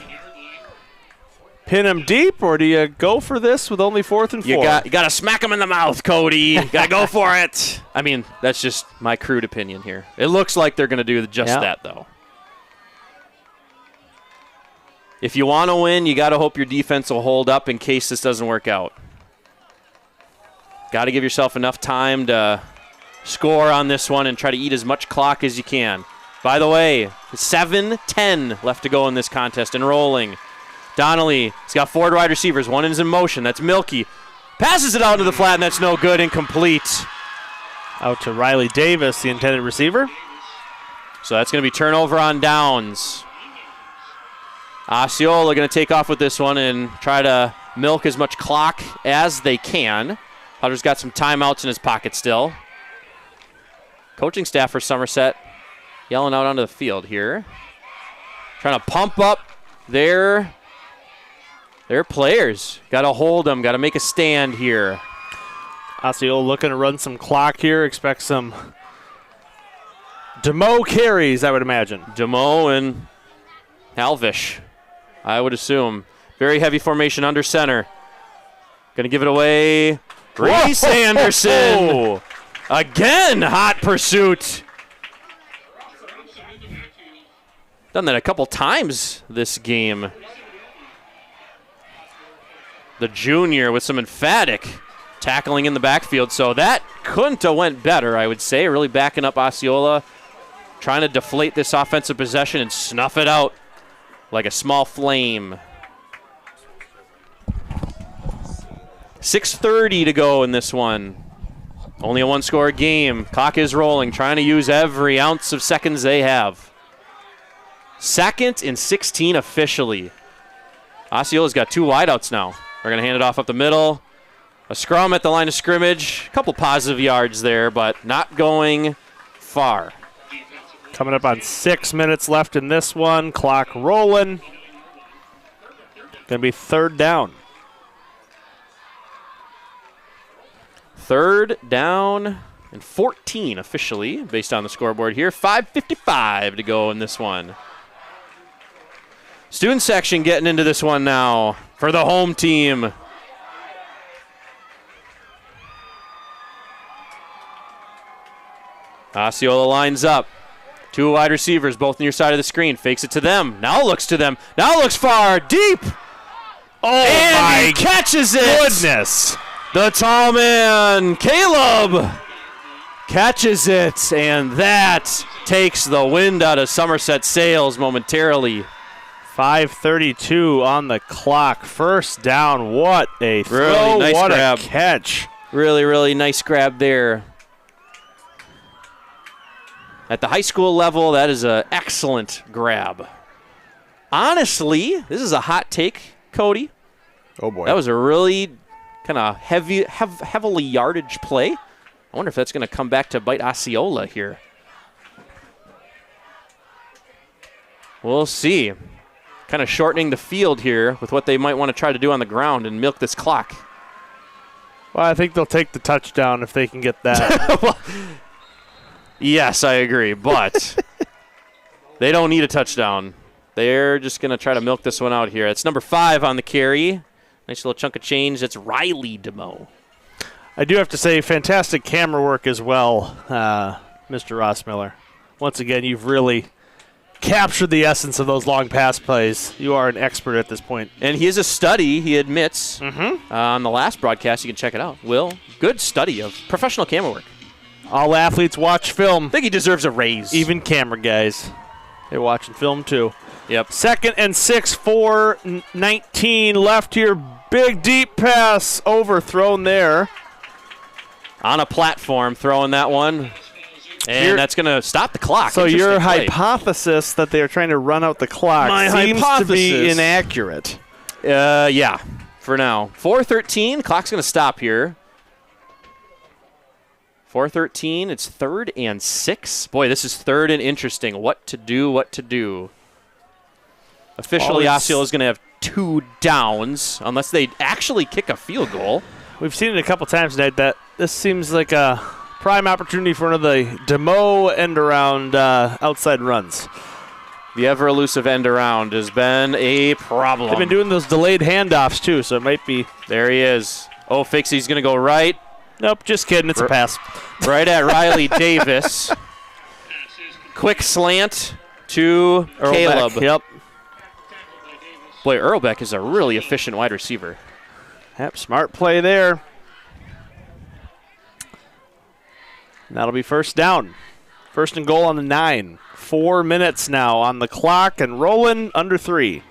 pin him deep, or do you go for this with only 4th and 4? You got to smack him in the mouth, Cody. You got to go for it. I mean, that's just my crude opinion here. It looks like they're going to do just that, though. If you want to win, you got to hope your defense will hold up in case this doesn't work out. Got to give yourself enough time to score on this one and try to eat as much clock as you can. By the way, 7:10 left to go in this contest and rolling. Donnelly, he's got 4 wide receivers. One is in motion. That's Milky. Passes it out into the flat, and that's no good. Incomplete. Out to Riley Davis, the intended receiver. So that's going to be turnover on downs. Osceola going to take off with this one and try to milk as much clock as they can. Hunter's got some timeouts in his pocket still. Coaching staff for Somerset yelling out onto the field here. Trying to pump up their players. Got to hold them. Got to make a stand here. Osceola looking to run some clock here. Expect some DeMo carries, I would imagine. DeMo and Alvish, I would assume. Very heavy formation under center. Going to give it away. Reese Anderson. Again, hot pursuit. Done that a couple times this game. The junior with some emphatic tackling in the backfield. So that couldn't have went better, I would say. Really backing up Osceola. Trying to deflate this offensive possession and snuff it out like a small flame. 6:30 to go in this one. Only a one-score game. Clock is rolling, trying to use every ounce of seconds they have. 2nd and 16 officially. Osceola's got 2 wideouts now. They're going to hand it off up the middle. A scrum at the line of scrimmage. A couple positive yards there, but not going far. Coming up on 6 minutes left in this one. Clock rolling. Going to be 3rd down. 3rd down and 14 officially, based on the scoreboard here. 5:55 to go in this one. Student section getting into this one now for the home team. Osceola lines up. 2 wide receivers, both near side of the screen. Fakes it to them. Now looks to them. Now looks far. Deep. Oh, and my he catches it. goodness. The tall man, Caleb, catches it, and that takes the wind out of Somerset sails momentarily. 5:32 on the clock. 1st down. What a throw. Really nice what grab. a catch. Really, really nice grab there. At the high school level, that is an excellent grab. Honestly, this is a hot take, Cody. Oh, boy. That was a really kind of heavily yardage play. I wonder if that's going to come back to bite Osceola here. We'll see. Kind of shortening the field here with what they might want to try to do on the ground and milk this clock. Well, I think they'll take the touchdown if they can get that. Well, yes, I agree, but they don't need a touchdown. They're just going to try to milk this one out here. It's number 5 on the carry. Nice little chunk of change. That's Riley DeMo. I do have to say, fantastic camera work as well, Mr. Ross Miller. Once again, you've really captured the essence of those long pass plays. You are an expert at this point. And he is a study, he admits. On the last broadcast, you can check it out. Will, good study of professional camera work. All athletes watch film. I think he deserves a raise. Even camera guys. They're watching film, too. Yep. 2nd and 6, 4:19 left here. Big deep pass overthrown there. On a platform, throwing that one. And that's going to stop the clock. So your Interesting play. hypothesis that they are trying to run out the clock seems to be inaccurate. Yeah, for now. 4:13, clock's going to stop here. 4:13, it's 3rd and 6. Boy, this is 3rd and interesting. What to do. Officially, Osceola is going to have 2 downs unless they actually kick a field goal. We've seen it a couple times tonight that this seems like a prime opportunity for one of the DeMo end-around outside runs. The ever-elusive end-around has been a problem. They've been doing those delayed handoffs, too, so it might be. There he is. Oh, Fixie's going to go right. Nope, just kidding. It's a pass. Right at Riley Davis. Quick slant to Caleb. Yep. Boy, Earlbeck is a really efficient wide receiver. Yep, smart play there. And that'll be 1st down. 1st and goal on the 9. 4 minutes now on the clock and rolling under 3.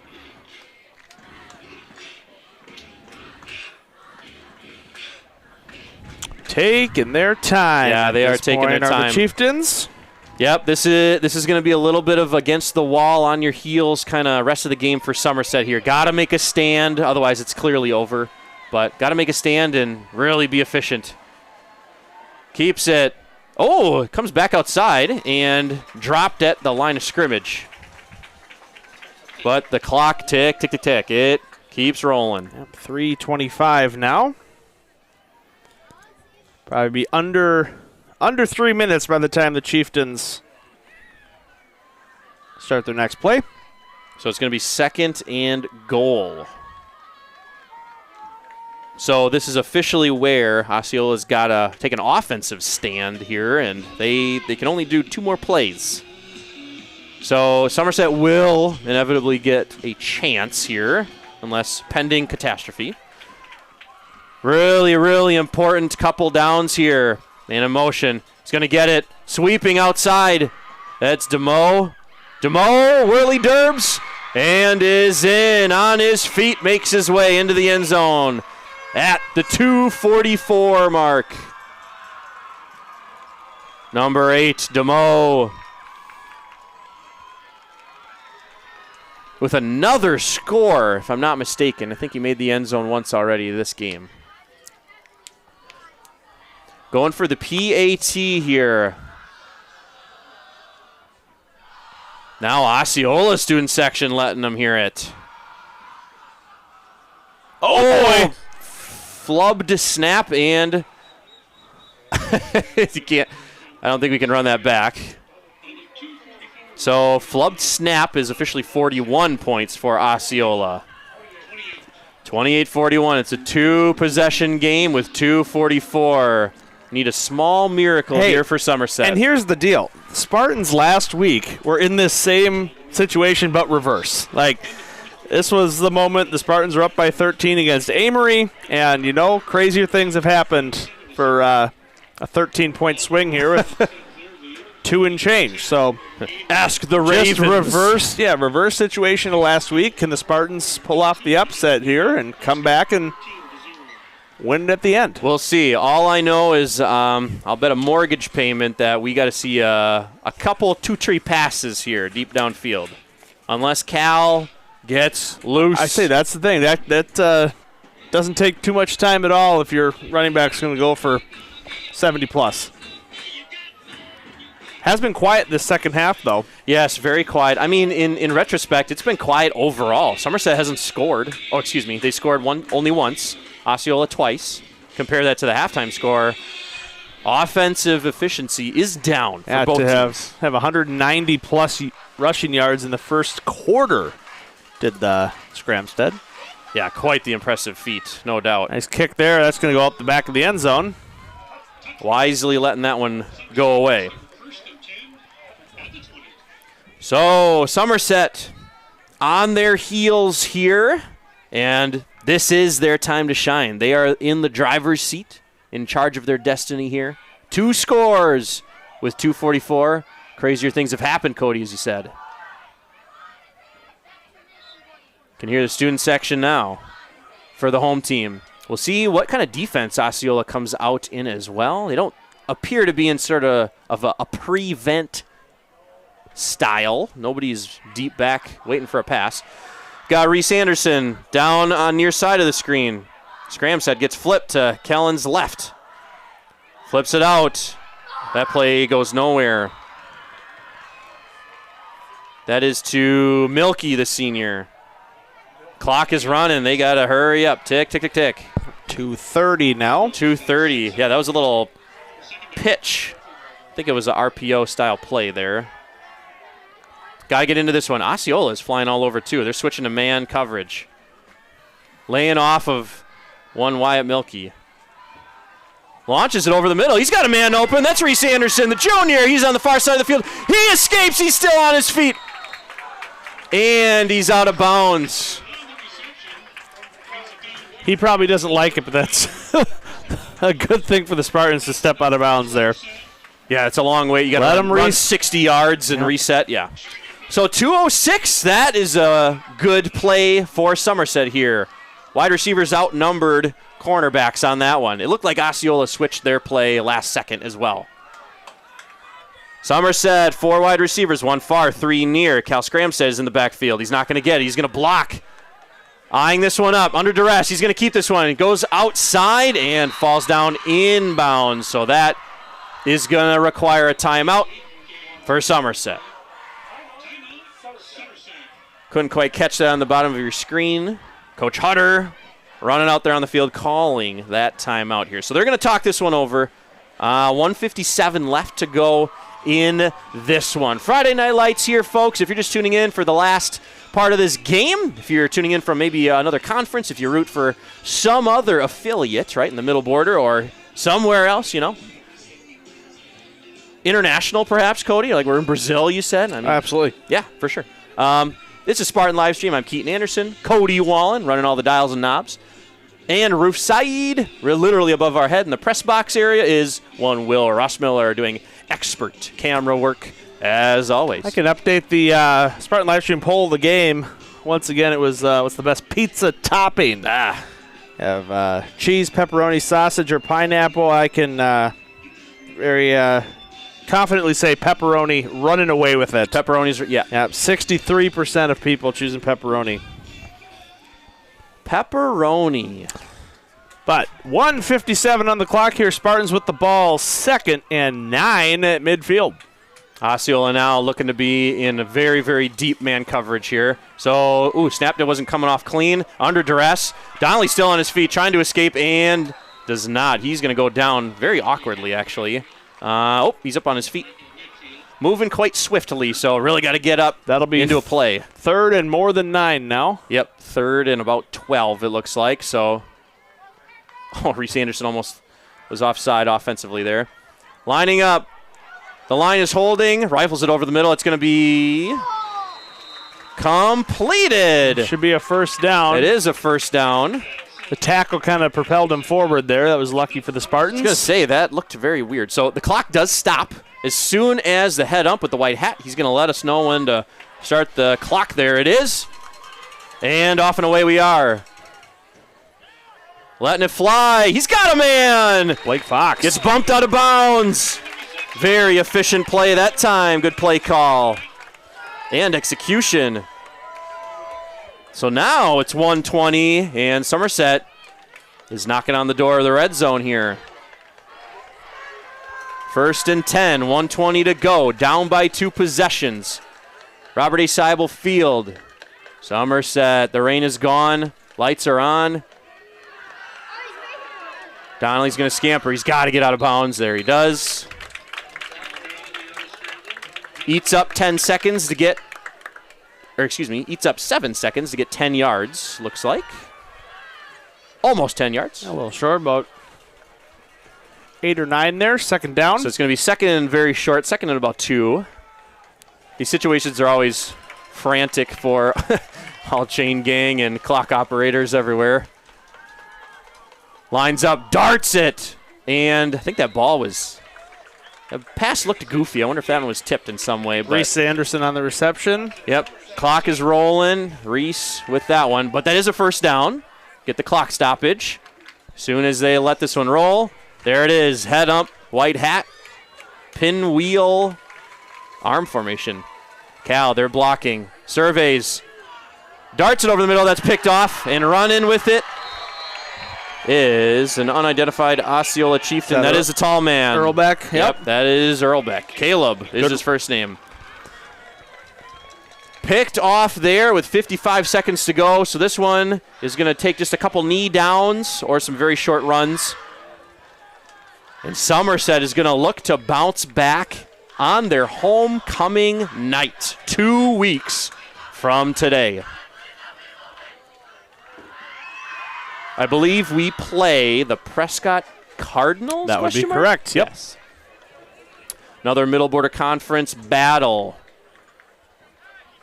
taking their time. Yeah, they are taking their time. The Chieftains. Yep, this is going to be a little bit of against the wall, on your heels kind of rest of the game for Somerset here. Got to make a stand, otherwise it's clearly over. But got to make a stand and really be efficient. Keeps it. Oh, it comes back outside and dropped at the line of scrimmage. But the clock tick. It keeps rolling. Yep, 3:25 now. Probably be under 3 minutes by the time the Chieftains start their next play. So it's going to be 2nd and goal. So this is officially where Osceola's got to take an offensive stand here, and they can only do 2 more plays. So Somerset will inevitably get a chance here, unless pending catastrophe. Really, really important couple downs here. Man in motion. He's going to get it. Sweeping outside. That's DeMo. DeMo, whirly derbs, and is in on his feet, makes his way into the end zone at the 2:44 mark. Number 8, DeMo. With another score, if I'm not mistaken. I think he made the end zone once already this game. Going for the PAT here. Now Osceola student section letting them hear it. Oh, boy. Flubbed snap and you can't. I don't think we can run that back. So flubbed snap is officially 41 points for Osceola. 28-41. It's a 2-possession game with 2:44. Need a small miracle here for Somerset. And here's the deal. Spartans last week were in this same situation but reverse. Like, this was the moment the Spartans were up by 13 against Amory, and, you know, crazier things have happened for a 13-point swing here with 2 and change. So ask the Ravens. Just reverse situation of last week. Can the Spartans pull off the upset here and come back and win it at the end? We'll see. All I know is I'll bet a mortgage payment that we got to see a couple 2-tree passes here deep downfield. Unless Cal gets loose. I say that's the thing. That doesn't take too much time at all if your running back's going to go for 70+. Has been quiet this second half, though. Yes, very quiet. I mean, in retrospect, it's been quiet overall. Somerset hasn't scored. Oh, excuse me. They scored only once. Osceola twice. Compare that to the halftime score. Offensive efficiency is down for both teams. Have 190-plus rushing yards in the first quarter, did the Scramstead. Yeah, quite the impressive feat, no doubt. Nice kick there. That's going to go up the back of the end zone. Wisely letting that one go away. So, Somerset on their heels here, and this is their time to shine. They are in the driver's seat, in charge of their destiny here. 2 scores with 2:44. Crazier things have happened, Cody, as you said. Can hear the student section now for the home team. We'll see what kind of defense Osceola comes out in as well. They don't appear to be in sort of a prevent style. Nobody's deep back waiting for a pass. Got Reese Anderson down on near side of the screen. Scramstead gets flipped to Kellen's left. Flips it out. That play goes nowhere. That is to Milky, the senior. Clock is running. They got to hurry up. Tick, tick, tick, tick. 2:30 now. 2:30. Yeah, that was a little pitch. I think it was an RPO-style play there. Got to get into this one. Osceola is flying all over, too. They're switching to man coverage. Laying off of one Wyatt Milky. Launches it over the middle. He's got a man open. That's Reese Anderson, the junior. He's on the far side of the field. He escapes. He's still on his feet. And he's out of bounds. He probably doesn't like it, but that's a good thing for the Spartans to step out of bounds there. Yeah, it's a long way. You got to run 60 yards and reset. Yeah. So 2:06, that is a good play for Somerset here. Wide receivers outnumbered cornerbacks on that one. It looked like Osceola switched their play last second as well. Somerset, 4 wide receivers, 1 far, 3 near. Cal Scramstead is in the backfield. He's not going to get it. He's going to block. Eyeing this one up, under duress. He's going to keep this one. He goes outside and falls down inbounds. So that is going to require a timeout for Somerset. Couldn't quite catch that on the bottom of your screen. Coach Hutter running out there on the field calling that timeout here. So they're going to talk this one over. 1:57 left to go in this one. Friday Night Lights here, folks. If you're just tuning in for the last part of this game, if you're tuning in from maybe another conference, if you root for some other affiliate, right, in the middle border or somewhere else, you know. International, perhaps, Cody? Like we're in Brazil, you said? I mean, Absolutely. Yeah, for sure. This is Spartan Livestream. I'm Keaton Anderson. Cody Wallen running all the dials and knobs. And Roof Saeed, we're literally above our head in the press box area, is one Will Rossmiller doing expert camera work as always. I can update the Spartan Livestream poll of the game. Once again, it was what's the best pizza topping? Have cheese, pepperoni, sausage, or pineapple. I can very confidently say pepperoni, running away with it. Pepperoni's, yeah. 63% of people choosing pepperoni. Pepperoni. But 1:57 on the clock here. Spartans with the ball, 2nd and 9 at midfield. Osceola now looking to be in a very, very deep man coverage here. So, snap that wasn't coming off clean. Under duress. Donnelly still on his feet, trying to escape, and does not. He's going to go down very awkwardly, actually. He's up on his feet. Moving quite swiftly, so really got to get up. That'll be into a play. 3rd and more than 9 now. Yep, 3rd and about 12, it looks like. So, Reese Anderson almost was offside offensively there. Lining up. The line is holding. Rifles it over the middle. It's going to be completed. Should be a first down. It is a first down. The tackle kind of propelled him forward there. That was lucky for the Spartans. I was going to say, that looked very weird. So the clock does stop. As soon as the head ump with the white hat, he's going to let us know when to start the clock. There it is. And off and away we are. Letting it fly. He's got a man. Blake Fox gets bumped out of bounds. Very efficient play that time. Good play call. And execution. So now it's 1:20, and Somerset is knocking on the door of the red zone here. 1st and 10, 1:20 to go. Down by 2 possessions. Robert A. Seibel Field. Somerset, the rain is gone. Lights are on. Donnelly's going to scamper. He's got to get out of bounds. There he does. Eats up 10 seconds to get, eats up 7 seconds to get 10 yards, looks like. Almost 10 yards. A little short, about 8 or 9 there, 2nd down. So it's going to be 2nd and very short, 2nd and about 2. These situations are always frantic for all chain gang and clock operators everywhere. Lines up, darts it, and I think that ball was, the pass looked goofy. I wonder if that one was tipped in some way. But Reese Anderson on the reception. Yep, clock is rolling. Reese with that one, but that is a first down. Get the clock stoppage. As soon as they let this one roll, there it is, head up, white hat, pinwheel, arm formation. Cal, they're blocking, surveys, darts it over the middle, that's picked off, and running with it is an unidentified Osceola Chieftain. That is a tall man. Earlbeck. Yep, that is Earlbeck. Caleb is his first name. Picked off there with 55 seconds to go, so this one is going to take just a couple knee downs or some very short runs. And Somerset is going to look to bounce back on their homecoming night, 2 weeks from today. I believe we play the Prescott Cardinals? That would be correct, yep. Yes. Another Middle Border Conference battle.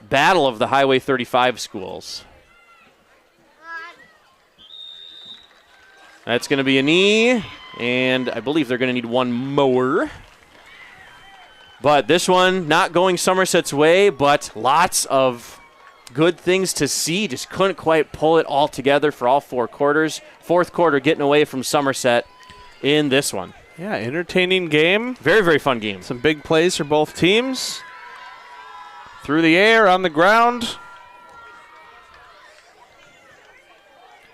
Battle of the Highway 35 schools. That's going to be a knee, and I believe they're going to need one more. But this one not going Somerset's way, but lots of good things to see. Just couldn't quite pull it all together for all 4 quarters. Fourth quarter getting away from Somerset in this one. Yeah, entertaining game. Very, very fun game. Some big plays for both teams. Through the air, on the ground.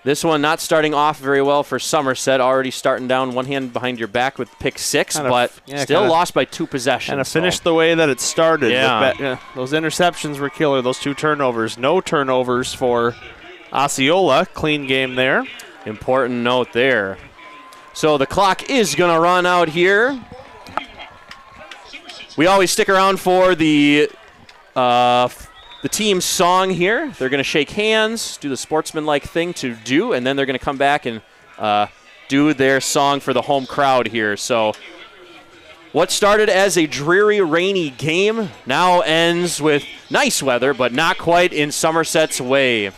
This one not starting off very well for Somerset, already starting down one hand behind your back with pick 6, but still lost by 2 possessions. Kind of finished the way that it started. Yeah. Those interceptions were killer, those 2 turnovers. No turnovers for Osceola. Clean game there. Important note there. So the clock is going to run out here. We always stick around for the team's song here. They're going to shake hands, do the sportsmanlike thing to do, and then they're going to come back and do their song for the home crowd here. So what started as a dreary, rainy game now ends with nice weather, but not quite in Somerset's way.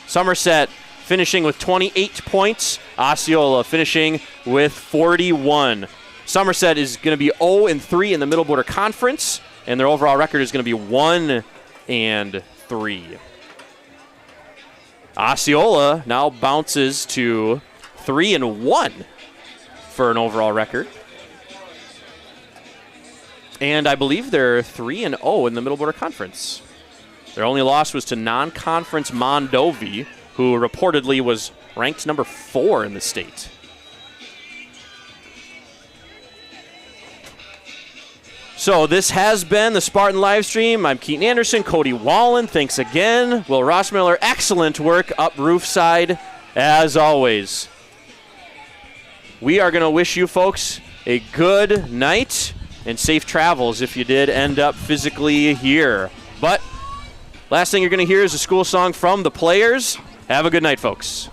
Somerset finishing with 28 points. Osceola finishing with 41. Somerset is going to be 0-3 in the Middle Border Conference, and their overall record is going to be 1-3. Osceola now bounces to 3-1 for an overall record. And I believe they're 3-0 in the Middle Border Conference. Their only loss was to non-conference Mondovi, who reportedly was ranked number 4 in the state. So this has been the Spartan live stream. I'm Keaton Anderson, Cody Wallen. Thanks again. Will Rossmiller, excellent work up roof side as always. We are going to wish you folks a good night and safe travels if you did end up physically here. But last thing you're going to hear is a school song from the players. Have a good night, folks.